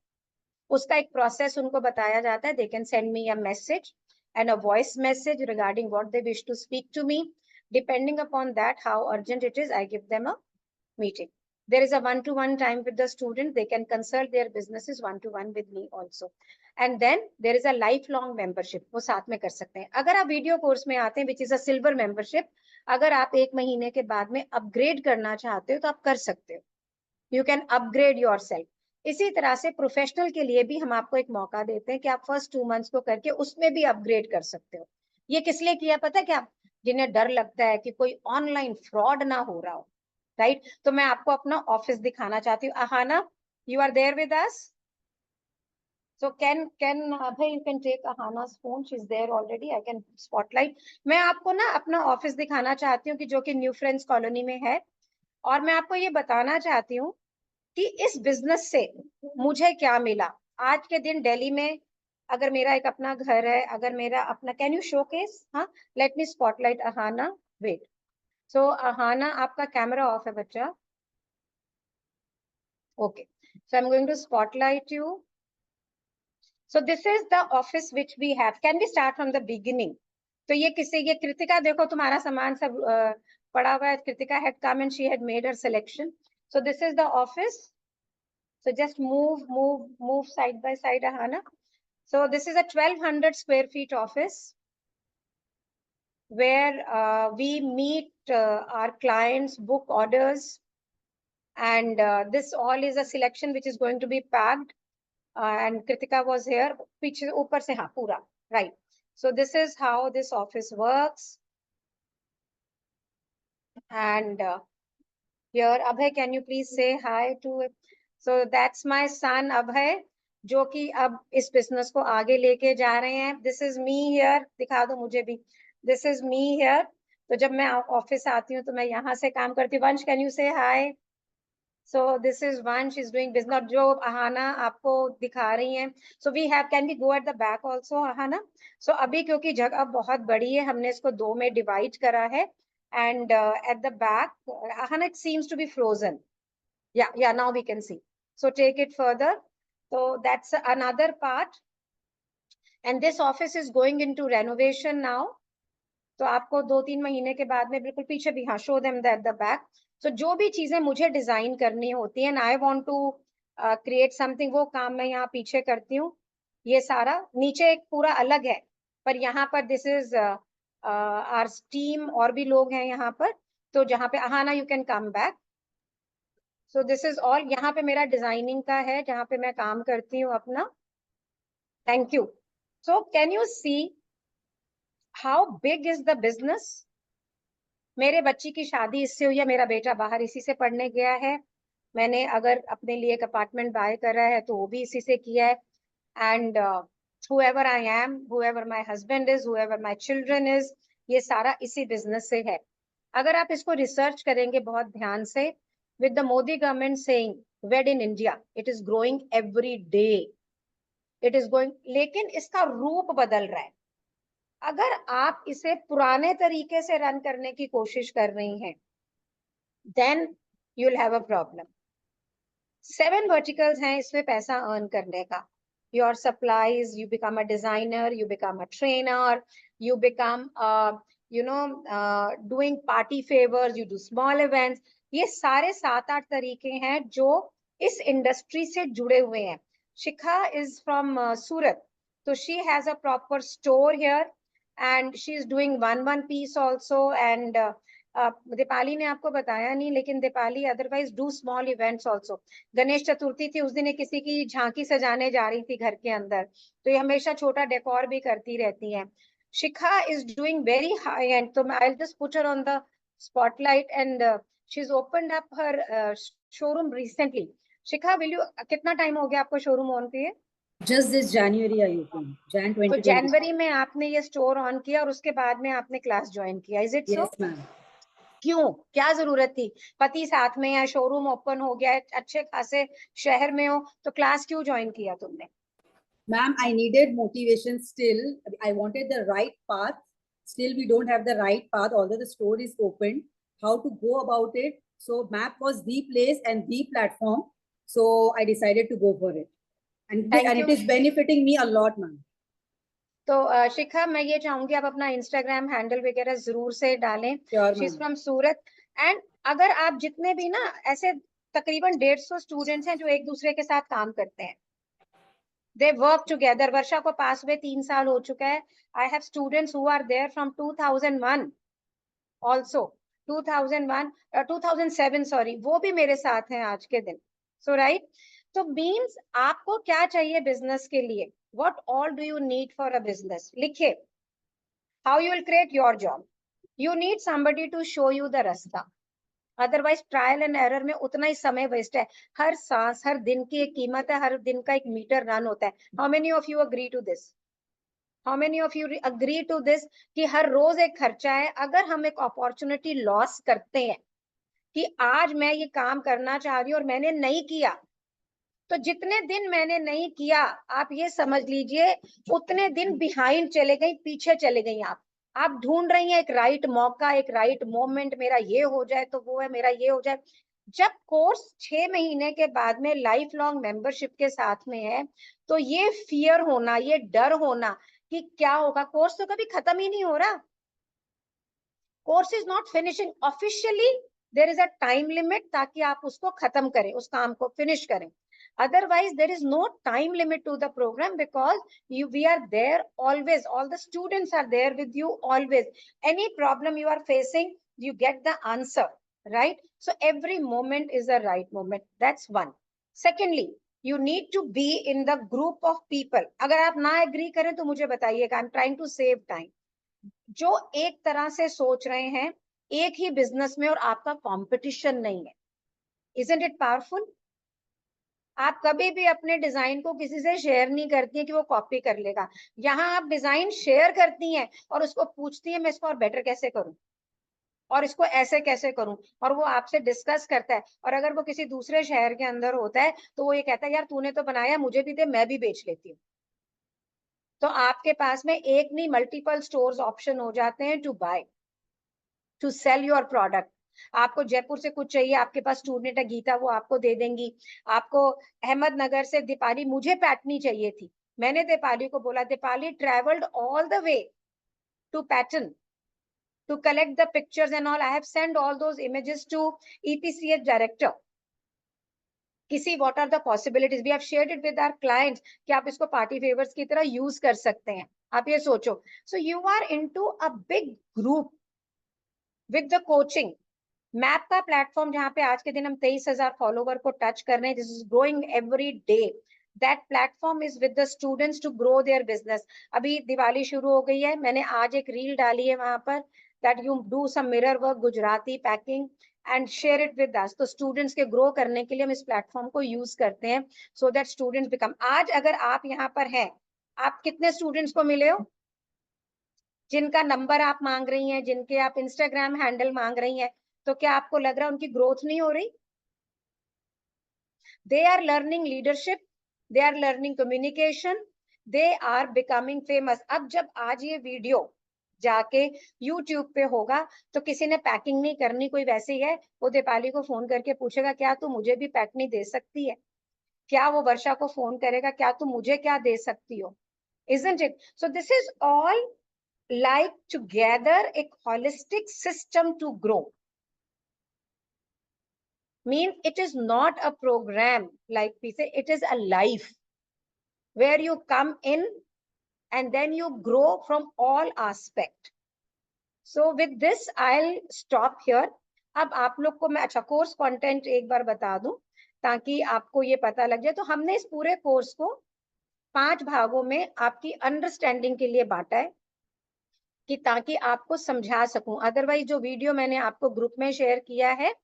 [SPEAKER 1] उसका एक प्रोसेस उनको बताया जाता है। They can send me a message and a voice message regarding what they wish to speak to me. Depending upon that, how urgent it is, I give them a meeting. There is a one-to-one time with the student. They can consult their businesses one-to-one with me also. And then there is a lifelong membership. वो साथ में कर सकते हैं. अगर आप वीडियो कोर्स में आते हैं, which is a silver membership, अगर आप 1 महीने के बाद में अपग्रेड करना चाहते हो तो आप कर सकते हो. You can upgrade yourself. इसी तरह से प्रोफेशनल के लिए भी हम आपको एक मौका देते हैं कि आप फर्स्ट 2 मंथ्स को करके उसमें भी अपग्रेड कर सकते हो. ये किस लिए किया पता है क्या? जिन्हें डर लगता है कि कोई ऑनलाइन फ्रॉड ना हो रहा हो, राइट? तो मैं आपको अपना ऑफिस दिखाना चाहती हूँ. Ahana, you are there with us? So can Abhay, you can take Ahana's phone. She's there already. I can spotlight. मैं आपको ना अपना ऑफिस दिखाना चाहती हूँ कि जो कि न्यू फ्रेंड्स कॉलोनी में है. और मैं आपको ये बताना चाहती हूँ कि इस बिजनेस से मुझे क्या मिला. आज के दिन दिल्ली में अगर मेरा एक अपना घर है, अगर मेरा अपना, कैन यू शोकेस? हाँ, let me spotlight Ahana. Wait. So Ahana, आपका कैमरा ऑफ है बच्चा. Okay, so I am going to spotlight you. So this is the office which we have. Can we start from the beginning? तो ये कृतिका, देखो तुम्हारा सामान सब पड़ा हुआ है. Kritika had come and she had made her selection. So this is the office. So just move side by side, Ahana. So this is a 1200 square feet office where we meet our clients, book orders, and this all is a selection which is going to be packed. And Kritika was here. पीछे ऊपर से हाँ पूरा, right? So this is how this office works. And here, Abhay, can you please say hi to it? So that's my son Abhay, जो कि अब इस business को आगे लेके जा रहे हैं. This is me here. दिखा दो मुझे भी. This is me here. तो जब मैं ऑफिस आती हूँ तो मैं यहाँ से काम करती हूँ. Vansh, can you say hi? So this is one, she's doing business. जो अहाना आपको दिखा रही हैं. So we have, can we go at the back also, Ahana? So अभी क्योंकि जगह बहुत बड़ी है, हमने इसको 2 में divide करा है. And at the back, Ahana, it seems to be frozen. Yeah, now we can see. So take it further. So that's another part. And this office is going into renovation now. तो आपको 2-3 महीने के बाद में बिल्कुल पीछे भी, हाँ, show them that the back. So जो भी चीजें मुझे डिजाइन करनी होती है, and I want to create something, वो काम मैं यहाँ पीछे करती हूँ. ये सारा नीचे एक पूरा अलग है, पर यहाँ पर this is our team, और भी लोग हैं यहाँ पर. तो जहाँ पे Ahana, you can come back. So this is all. यहाँ पे मेरा डिजाइनिंग का है, जहाँ पे मैं काम करती हूँ अपना. Thank you. So can you see how big is the business? मेरे बच्ची की शादी इससे हुई है. मेरा बेटा बाहर इसी से पढ़ने गया है. मैंने अगर अपने लिए एक अपार्टमेंट बाय करा है तो वो भी इसी से किया है. And whoever I am, whoever my husband is, whoever my children is, ये सारा इसी बिजनेस से है. अगर आप इसको रिसर्च करेंगे बहुत ध्यान से, with the Modi government saying wed in India, it is growing every day. It is going, लेकिन इसका रूप बदल रहा है. अगर आप इसे पुराने तरीके से रन करने की कोशिश कर रही हैं, then you'll have a problem. 7 verticals हैं इसमें पैसा अर्न करने का. Your supplies, you become a designer, you become a trainer, you become doing party favors, you do small events. ये सारे 7-8 तरीके हैं जो इस इंडस्ट्री से जुड़े हुए हैं. Shikha is from Surat, so she has a proper store here. And she is doing one piece also. And Deepali ने आपको बताया नहीं, लेकिन Deepali otherwise do small events also. Ganesh Chaturthi थी, उस दिन किसी की झांकी सजाने जा रही थी घर के अंदर, तो ये हमेशा छोटा डेकोर भी करती रहती हैं. Shikha is doing very high end. So I'll just put her on the spotlight. And she's opened up her showroom recently. Shikha, will you, कितना टाइम हो गया आपको शोरूम ऑन किए?
[SPEAKER 13] Just this January I opened. Jan 2020.
[SPEAKER 1] तो जनवरी में आपने ये स्टोर ऑन किया और उसके बाद में आपने क्लास ज्वाइन किया. Is it so?
[SPEAKER 13] Yes, ma'am.
[SPEAKER 1] क्यों, क्या जरूरत थी? पति साथ में है, शोरूम ओपन हो गया है, अच्छे खासे शहर में हो, तो क्लास क्यों ज्वाइन किया तुमने?
[SPEAKER 13] Ma'am, I needed motivation still. I wanted the right path. Still, we don't have the right path, although the store is open. How to go about it? So MAP was the place and the platform. So I decided to go for it. And it is benefiting me a lot, ma'am.
[SPEAKER 1] तो शिखा, मैं ये चाहूंगी आप अपना इंस्टाग्राम हैंडल वगैरह जरूर से डालें। She is from Surat. And अगर आप जितने भी ना ऐसे तकरीबन 150 स्टूडेंट्स हैं जो एक दूसरे के साथ काम करते हैं, दे वर्क टुगेदर। वर्षा को पास हुए 3 साल हो चुका है। I have students who are there from 2001 also, 2001 2007 sorry, वो भी मेरे साथ हैं आज के दिन। सो राइट, तो मीन्स आपको क्या चाहिए बिजनेस के लिए, what all do you need for a business? लिखे, how you will create your job. You need somebody to show you the रास्ता, अदरवाइज ट्रायल एंड एरर में उतना ही समय वेस्ट है। हर सांस, हर दिन की एक कीमत है, हर दिन का एक मीटर रन होता है। How many of you agree to this? How many of you agree to this कि हर रोज एक खर्चा है। अगर हम एक अपॉर्चुनिटी लॉस करते हैं कि आज मैं ये काम करना चाह रही हूँ और मैंने नहीं किया, तो जितने दिन मैंने नहीं किया, आप ये समझ लीजिए उतने दिन बिहाइंड चले गई, पीछे चले गई। आप ढूंढ रही हैं एक राइट मौका, एक राइट मोमेंट, मेरा ये हो जाए तो वो है, मेरा ये हो जाए। जब कोर्स 6 महीने के बाद में लाइफ लॉन्ग मेंबरशिप के साथ में है, तो ये फियर होना, ये डर होना कि क्या होगा, कोर्स तो कभी खत्म ही नहीं हो रहा। Course is not finishing officially, there is a time limit ताकि आप उसको खत्म करें, उस काम को फिनिश करें। Otherwise, there is no time limit to the program because we are there always. All the students are there with you always. Any problem you are facing, you get the answer, right? So every moment is the right moment. That's one. Secondly, you need to be in the group of people. अगर आप ना agree करें तो मुझे बताइएगा. I'm trying to save time. जो एक तरह से सोच रहे हैं एक ही बिजनेस में और आपका कंपटीशन नहीं है, isn't it powerful? आप कभी भी अपने डिजाइन को किसी से शेयर नहीं करती हैं कि वो कॉपी कर लेगा। यहाँ आप डिजाइन शेयर करती हैं और उसको पूछती हैं मैं इसको और बेटर कैसे करूं और इसको ऐसे कैसे करूं, और वो आपसे डिस्कस करता है। और अगर वो किसी दूसरे शहर के अंदर होता है तो वो ये कहता है यार तूने तो बनाया, मुझे भी दे, मैं भी बेच लेती हूँ। तो आपके पास में एक नहीं मल्टीपल स्टोर्स ऑप्शन हो जाते हैं to buy, to sell your product. आपको जयपुर से कुछ चाहिए, आपके पास स्टूडेंट है गीता, वो आपको दे देंगी। आपको अहमदनगर से दीपाली, मुझे पैटर्नी चाहिए थी, मैंने दीपाली को बोला, Deepali travelled all the way to pattern to collect the pictures and all. I have sent all those images to EPCH director. किसी what are the possibilities? We have shared it with our clients कि आप इसको party favors की तरह use कर सकते हैं। आप ये सोचो, so you are into a big group with the coaching. Map का प्लेटफॉर्म जहां पे आज के दिन हम 23,000 फॉलोवर को टच कर रहे हैं, this is growing every day. That platform is with the students to grow their business. अभी दिवाली शुरू हो गई है, मैंने आज एक रील डाली है वहां पर that you do some mirror work, Gujarati packing and share it with us. तो स्टूडेंट्स के ग्रो करने के लिए हम इस प्लेटफॉर्म को यूज करते हैं सो दैट स्टूडेंट्स बिकम। आज अगर आप यहाँ पर हैं, आप कितने स्टूडेंट्स को मिले हो जिनका नंबर आप मांग रही हैं, जिनके आप इंस्टाग्राम हैंडल मांग रही हैं, तो क्या आपको लग रहा है उनकी ग्रोथ नहीं हो रही? They are learning leadership, they are learning communication, they are becoming famous. अब जब आज ये वीडियो जाके YouTube पे होगा तो किसी ने पैकिंग नहीं करनी, कोई वैसे ही है, वो दीपाली को फोन करके पूछेगा क्या तू मुझे भी पैक नहीं दे सकती है, क्या वो वर्षा को फोन करेगा क्या तू मुझे क्या दे सकती हो, isn't it? So this is all like together a holistic system to grow. Means it is not a program like we say, it is a life where you come in and then you grow from all aspect. So with this I'll stop here. अब आप लोग को मैं अच्छा कोर्स कंटेंट एक बार बता दूं ताकि आपको ये पता लग जाए। तो हमने इस पूरे कोर्स को 5 भागों में आपकी अंडरस्टैंडिंग के लिए बांटा है कि ताकि आपको समझा सकूं। अदरवाइज जो वीडियो मैंने आपको ग्रुप में शेयर किया है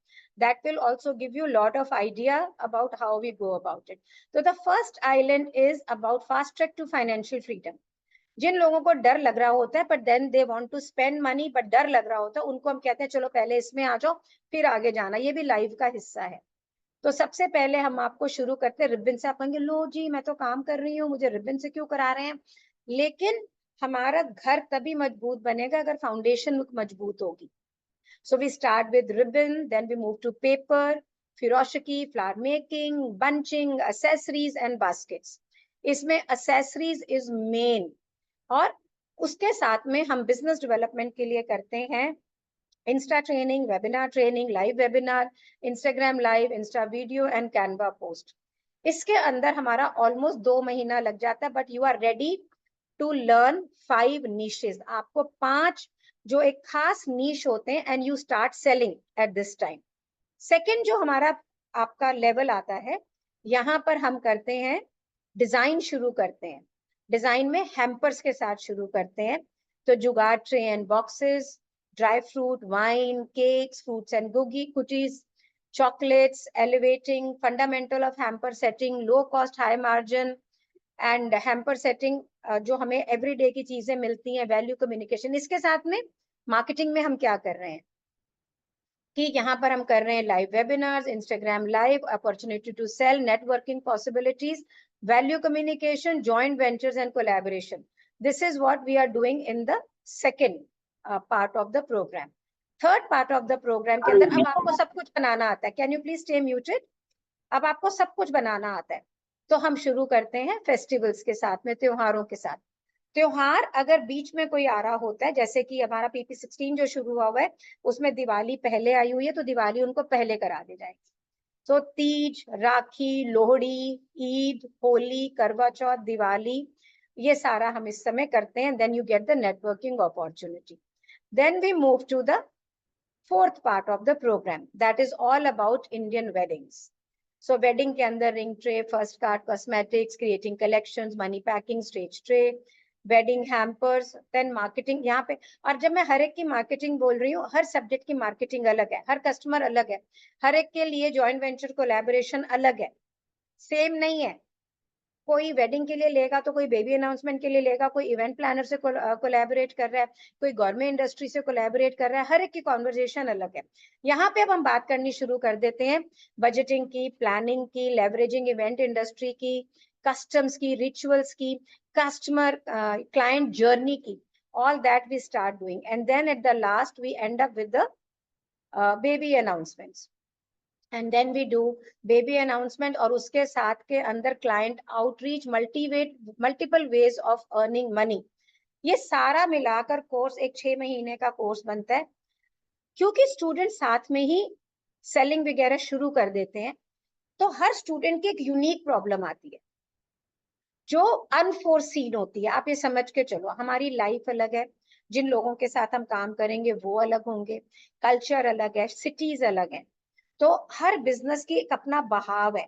[SPEAKER 1] that will also give you a lot of idea about how we go about it. So the first island is about fast track to financial freedom. जिन लोगों को डर लग रहा होता है but then they want to spend money but डर लग रहा होता है, उनको हम कहते हैं चलो पहले इसमें आ जाओ फिर आगे जाना। ये भी लाइफ का हिस्सा है। तो सबसे पहले हम आपको शुरू करते हैं रिबन से। आप कहेंगे लो जी मैं तो काम कर रही हूँ, मुझे रिबन से क्यों करा रहे हैं? लेकिन हमारा घर तभी मजबूत बनेगा अगर फाउंडेशन मजबूत होगी। So we start with ribbon, then we move to paper, फिरोशकी, flower making, bunching, accessories and baskets. इसमें accessories is main और उसके साथ में हम बिजनेस डेवलपमेंट के लिए करते हैं insta training, webinar training, live webinar, Instagram live, insta video and Canva post. इसके अंदर हमारा ऑलमोस्ट 2 महीना लग जाता है, but you are ready to learn 5 niches। आपको 5 जो एक खास नीश होते हैं and you start selling at this time. Second जो हमारा आपका लेवल आता है, यहाँ पर हम करते हैं डिजाइन शुरू करते हैं। डिजाइन में हैम्पर्स के साथ शुरू करते हैं, तो जुगाड़ tray and boxes, dry fruit, wine, cakes, fruits and cookies, chocolates, elevating, fundamental of hamper setting, low cost, high margin and hamper setting, जो हमें everyday की चीजें मिलती हैं, value communication। इसके साथ में marketing में हम क्या कर रहे हैं कि यहाँ पर हम कर रहे हैं live webinars, Instagram live, opportunity to sell, networking possibilities, value communication, joint ventures and collaboration. This is what we are doing in the second part of the program. Third part of the program के अंदर अब आपको सब कुछ बनाना आता है। Can you please stay muted? अब आपको सब कुछ बनाना आता है, तो हम शुरू करते हैं फेस्टिवल्स के साथ में, त्योहारों के साथ। त्योहार अगर बीच में कोई आ रहा होता है, जैसे कि हमारा PP16 जो शुरू हुआ है उसमें दिवाली पहले आई हुई है, तो दिवाली उनको पहले करा दी जाएगी। तो तीज, राखी, लोहड़ी, ईद, होली, करवा चौथ, दिवाली, ये सारा हम इस समय करते हैं। Then you get the networking opportunity. Then we move to the fourth part of the program, that is all about Indian weddings. So wedding के अंदर ring tray, first card, cosmetics, creating collections, money packing, stage tray, wedding hampers, then marketing। यहाँ पे और जब मैं हर एक की marketing बोल रही हूँ, हर subject की marketing अलग है, हर customer अलग है, हर एक के लिए joint venture collaboration अलग है, same नहीं है। कोई वेडिंग के लिए लेगा तो कोई बेबी अनाउंसमेंट के लिए लेगा, कोई इवेंट प्लानर से कोलैबोरेट कर रहा है, कोई गवर्नमेंट इंडस्ट्री से कोलैबोरेट कर रहा है, हर एक की कॉन्वर्जेशन अलग है। यहाँ पे अब हम बात करनी शुरू कर देते हैं बजटिंग की, प्लानिंग की, लेवरेजिंग इवेंट इंडस्ट्री की, कस्टम्स की, रिचुअल्स की, कस्टमर क्लाइंट जर्नी की, all that we start doing, and then at the last we end up with the baby announcements, and then we do baby announcement और उसके साथ के अंदर client outreach, multiple ways of earning money। ये सारा मिलाकर कोर्स एक 6 महीने का कोर्स बनता है। क्योंकि स्टूडेंट साथ में ही सेलिंग वगैरह शुरू कर देते हैं, तो हर स्टूडेंट की एक यूनिक प्रॉब्लम आती है जो अनफोर्सीन होती है। आप ये समझ के चलो, हमारी लाइफ अलग है, जिन लोगों के साथ हम काम करेंगे वो अलग होंगे, कल्चर अलग है, सिटीज अलग है। तो हर बिजनेस की एक अपना बहाव है।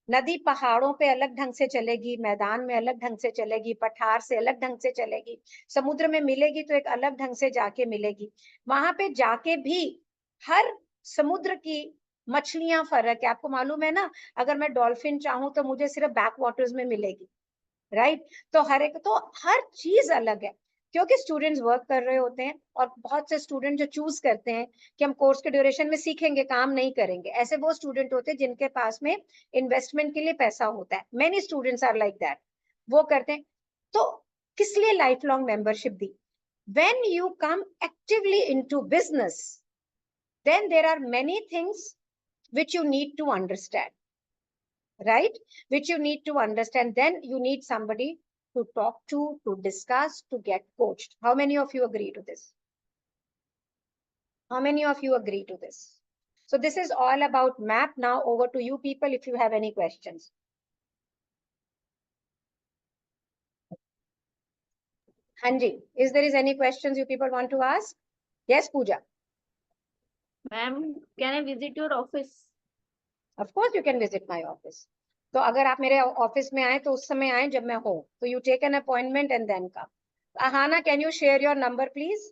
[SPEAKER 1] नदी पहाड़ों पे अलग ढंग से चलेगी, मैदान में अलग ढंग से चलेगी, पठार से अलग ढंग से चलेगी, समुद्र में मिलेगी तो एक अलग ढंग से जाके मिलेगी। वहां पे जाके भी हर समुद्र की मछलियां फर्क है। आपको मालूम है ना, अगर मैं डॉल्फिन चाहूं तो मुझे सिर्फ बैक वाटर्स में मिलेगी, राइट? तो हर चीज अलग है, क्योंकि स्टूडेंट्स वर्क कर रहे होते हैं। और बहुत से स्टूडेंट जो चूज करते हैं कि हम कोर्स के ड्यूरेशन में सीखेंगे, काम नहीं करेंगे, ऐसे वो स्टूडेंट होते हैं जिनके पास में इन्वेस्टमेंट के लिए पैसा होता है। Many students are like that, वो करते हैं। तो किस लिए लाइफ लॉन्ग मेंबरशिप दी? When you come actively into business, then there are many things which you need to understand, right? Which you need to understand. Then you need somebody to talk to discuss, to get coached. How many of you agree to this? How many of you agree to this? So this is all about MAP. Now over to you people if you have any questions. Hanji, is there any questions you people want to ask? Yes, Pooja.
[SPEAKER 2] Ma'am, can I visit your office?
[SPEAKER 1] Of course you can visit my office. तो अगर आप मेरे ऑफिस में आए तो उस समय आए जब मैं हूँ, तो you take an appointment and then come. Ahana, can you share your number please?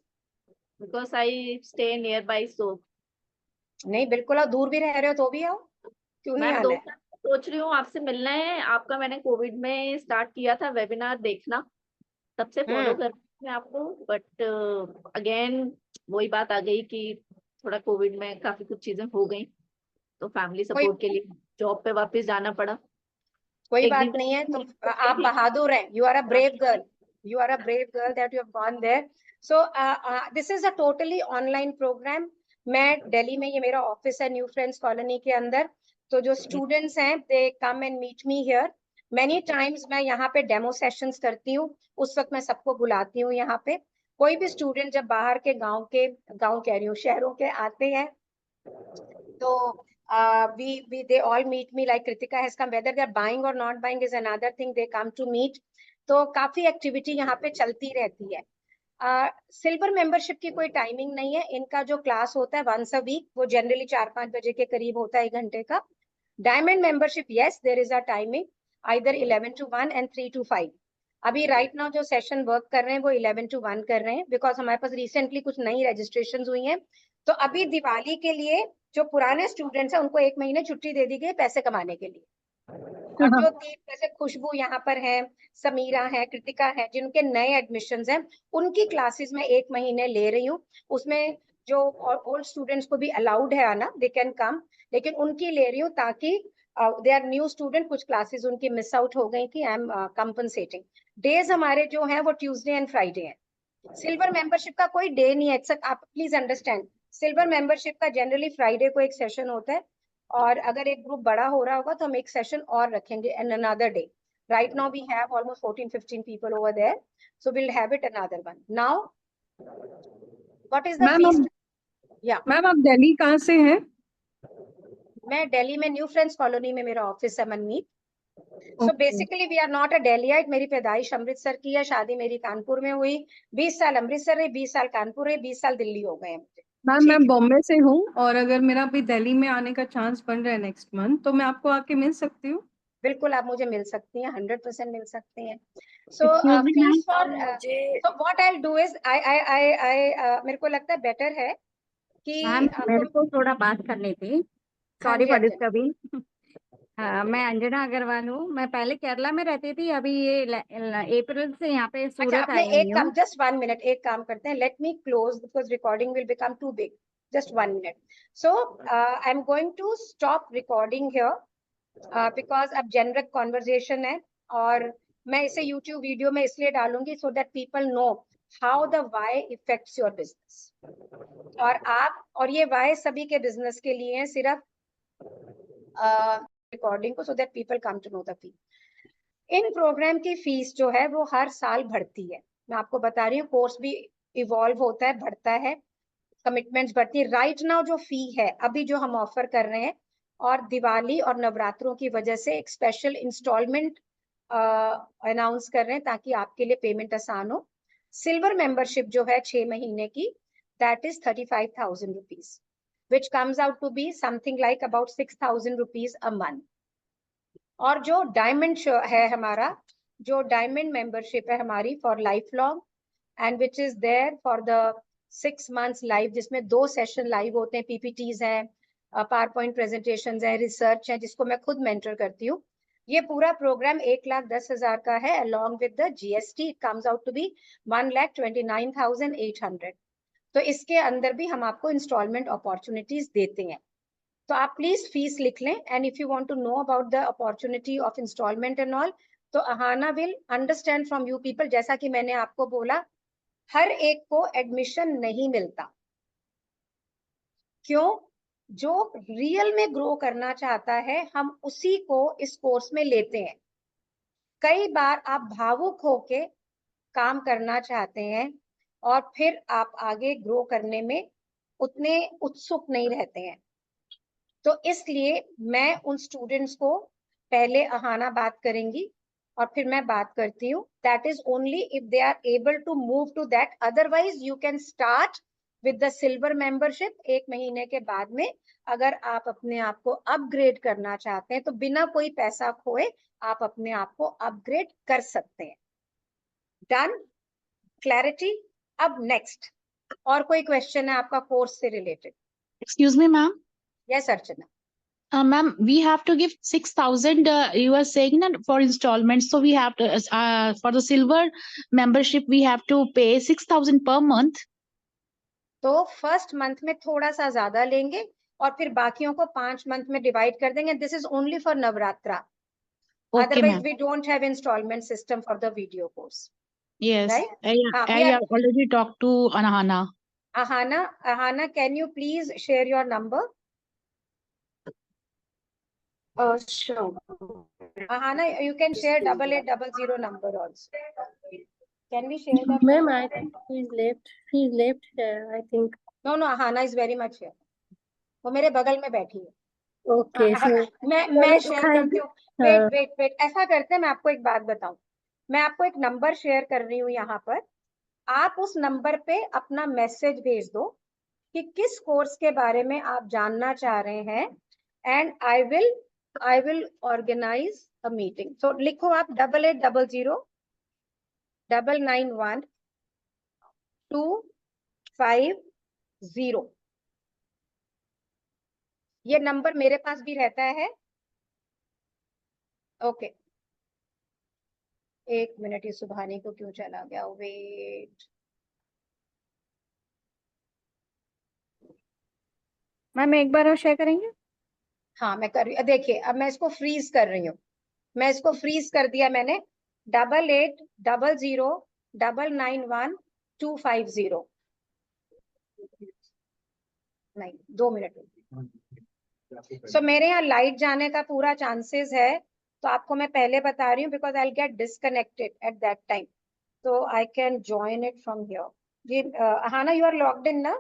[SPEAKER 2] Because I stay nearby, so.
[SPEAKER 1] नहीं बिल्कुल, और दूर भी रह रहे हो तो भी आओ, क्यों नहीं आना है?
[SPEAKER 2] सोच रही हूँ आपसे मिलना है। आपका मैंने कोविड में स्टार्ट किया था वेबिनार देखना, तब से फॉलो कर रही हूँ आपको, बट अगेन वही बात आ गई कि थोड़ा कोविड में काफी कुछ चीजें हो गई, तो फैमिली सपोर्ट के लिए जॉब पे वापस जाना पड़ा।
[SPEAKER 1] कोई बात नहीं है, तो आप बहादुर हैं, you are a brave girl, you are a brave girl that you have gone there. So this is a totally online program. मैं दिल्ली में, ये मेरा ऑफिस है न्यू फ्रेंड्स कॉलोनी के अंदर, तो जो स्टूडेंट्स हैं they come and meet me here Many times मैं यहाँ पे डेमो सेशंस करती हूँ, उस वक्त मैं सबको बुलाती हूँ यहाँ पे। कोई भी स्टूडेंट जब बाहर के गांव कह रही हूँ, शहरों के आते हैं, तो they all meet me, like Kritika has come, whether they're buying or not buying is another thing, they come to meet. तो काफी एक्टिविटी यहाँ पे चलती रहती है। सिल्वर मेंबरशिप की कोई टाइमिंग नहीं है, इनका जो क्लास होता है वंस अ वीक, वो जनरली 4-5 बजे के करीब होता है, 1 घंटे का। Diamond membership, yes there is a timing, either 11 to 1 and 3 to 5। अभी राइट नाउ जो सेशन वर्क कर रहे हैं वो 11 to 1 कर रहे हैं, बिकॉज हमारे पास रिसेंटली कुछ नई रजिस्ट्रेशन हुई हैं। तो अभी दिवाली के लिए जो पुराने स्टूडेंट्स हैं उनको 1 महीने छुट्टी दे दी गई पैसे कमाने के लिए। और जो 3 जैसे खुशबू यहाँ पर है, समीरा है, कृतिका है, जिनके नए एडमिशंस हैं, उनकी क्लासेस में 1 महीने ले रही हूँ। उसमें जो ओल्ड स्टूडेंट्स को भी अलाउड है आना, दे कैन कम, लेकिन उनकी ले रही हूँ ताकि दे आर न्यू स्टूडेंट, कुछ क्लासेस उनकी मिस आउट हो गई थी, आई एम कंपनसेटिंग। डेज हमारे जो है वो ट्यूसडे एंड फ्राइडे है। सिल्वर मेंबरशिप का कोई डे नहीं है, एक्सेप्ट, आप प्लीज अंडरस्टैंड, सिल्वर मेंबरशिप का जनरली फ्राइडे को एक सेशन होता है, और अगर एक ग्रुप बड़ा हो रहा होगा तो हम एक सेशन और रखेंगे and another day. Right now we have almost 14-15 people over there, so we will have it another one. Now what is the fee? या
[SPEAKER 6] मैम आप दिल्ली कहाँ से हैं?
[SPEAKER 1] मैं दिल्ली में न्यू फ्रेंड्स कॉलोनी में मेरा ऑफिस है, Manmeet. So basically we are not a Delhiite. मेरी पैदाइश अमृतसर की है, शादी मेरी कानपुर में हुई, 20 साल अमृतसर रही, 20 साल कानपुर रही, 20 साल दिल्ली हो गए हैं मुझे।
[SPEAKER 6] मैम मैं बॉम्बे से हूँ, और अगर मेरा अभी दिल्ली में आने का चांस बन रहा है नेक्स्ट मंथ, तो मैं आपको आके मिल सकती हूँ?
[SPEAKER 1] बिल्कुल, आप मुझे मिल सकती हैं, 100% मिल सकती हैं। So fees for, so what I will do is I मेरे को लगता है बेटर है कि
[SPEAKER 14] मेरे को थोड़ा बात करनी थी, सॉरी फॉर डिस्टर्बिंग। मैं अंजना अग्रवाल हूँ, मैं पहले केरला में रहती थी, अभी ये अप्रैल से यहाँ पे
[SPEAKER 1] अच्छा,
[SPEAKER 14] सूरत
[SPEAKER 1] आपने
[SPEAKER 14] आई
[SPEAKER 1] एक काम,
[SPEAKER 14] हूँ।
[SPEAKER 1] जस्ट 1 मिनट, एक काम करते हैं, let me close because recording will become too big, just 1 minute. So I am going to stop recording here because अब जेनरिक कॉन्वर्जेशन है, और मैं इसे यूट्यूब वीडियो में इसलिए डालूंगी so that people know how the Y affects your business. और ये वाई सभी के बिजनेस के लिए है, सिर्फ रिकॉर्डिंग को, so that people come to know the fee. इन प्रोग्राम की फीस जो है वो हर साल बढ़ती है, मैं आपको बता रही हूँ, कोर्स भी इवॉल्व होता है, बढ़ता है, कमिटमेंट्स बढ़ती है। राइट नाउ जो फी है अभी जो हम ऑफर कर रहे हैं, और दिवाली और नवरात्रों की वजह से एक स्पेशल इंस्टॉलमेंट अनाउंस कर रहे हैं ताकि आपके लिए पेमेंट आसान हो। सिल्वर मेंबरशिप जो है 6 महीने की, that is 35,000 rupees, which comes out to be something like about 6,000 rupees a month। और जो डायमंड है हमारा, जो डायमंड मेंबरशिप है हमारी for life long, and which is there for the 6 months live, जिसमें 2 सेशन लाइव होते हैं, पीपीटीज हैं, पावर पॉइंट प्रेजेंटेशन है, रिसर्च है, जिसको मैं खुद मेंटर करती हूँ। ये पूरा प्रोग्राम 1,10,000 का है, along with the GST it comes out to be 1,29,800। तो इसके अंदर भी हम आपको इंस्टॉलमेंट अपॉर्चुनिटीज देते हैं, तो आप प्लीज फीस लिख लें। And if you want to know about the opportunity of installment and all, तो Ahana will understand from you people. जैसा कि मैंने आपको बोला, हर एक को एडमिशन नहीं मिलता, क्यों? जो रियल में ग्रो करना चाहता है, हम उसी को इस कोर्स में लेते हैं। कई बार आप भावुक होके काम करना चाहते हैं और फिर आप आगे ग्रो करने में उतने उत्सुक नहीं रहते हैं, तो इसलिए मैं उन स्टूडेंट्स को, पहले अहाना बात करेंगी और फिर मैं बात करती हूँ, that is only if they are able to move to that, otherwise you can start with the silver membership. 1 महीने के बाद में अगर आप अपने आप को अपग्रेड करना चाहते हैं तो बिना कोई पैसा खोए आप अपने आप को अपग्रेड कर सकते हैं। डन? क्लैरिटी? अब नेक्स्ट, और कोई क्वेश्चन है आपका कोर्स से related?
[SPEAKER 15] Excuse me, ma'am.
[SPEAKER 1] Yes Archana.
[SPEAKER 15] Ma'am, we have to give 6,000. You are saying that for installments, so we have to for the silver membership we have to pay 6,000 per month.
[SPEAKER 1] तो फर्स्ट मंथ में थोड़ा सा ज्यादा लेंगे और फिर बाकियों को 5 मंथ में डिवाइड कर देंगे। This is only for Navratra, otherwise we don't have installment system for the video course.
[SPEAKER 15] Yes,
[SPEAKER 1] right?
[SPEAKER 15] I have already talked to Ahana.
[SPEAKER 1] Ahana, can you please share your number?
[SPEAKER 2] Sure.
[SPEAKER 1] Ahana, you can share 8800 number also. Can we share that?
[SPEAKER 16] Ma'am, I think he's left. He's left here, I think.
[SPEAKER 1] No, no, Ahana is very much here. वो मेरे बगल में बैठी है.
[SPEAKER 16] Okay, so
[SPEAKER 1] मैं शेयर करती हूँ. वेट ऐसा करते हैं, मैं आपको एक बात बताऊं. मैं आपको एक नंबर शेयर कर रही हूँ यहाँ पर. आप उस नंबर पे अपना मैसेज भेज दो कि किस कोर्स के बारे में आप जानना चाह रहे हैं, and I will organise a meeting. So लिखो आप 8800-991-250. ये नंबर मेरे पास भी रहता है. ओके, एक मिनट, ये सुभानी को क्यों चला गया? वेट,
[SPEAKER 14] मैम एक बार और शेयर करेंगे?
[SPEAKER 1] हाँ मैं कर रही हूँ. देखिए अब मैं इसको फ्रीज कर रही हूँ. मैं इसको फ्रीज कर दिया मैंने. 8800-991-250. नहीं, 2 मिनट. सो मेरे यहाँ लाइट जाने का पूरा चांसेस है, तो आपको मैं पहले बता रही हूँ, because I get disconnected at that time. So I can join it from here. Ahana, you are logged in, na?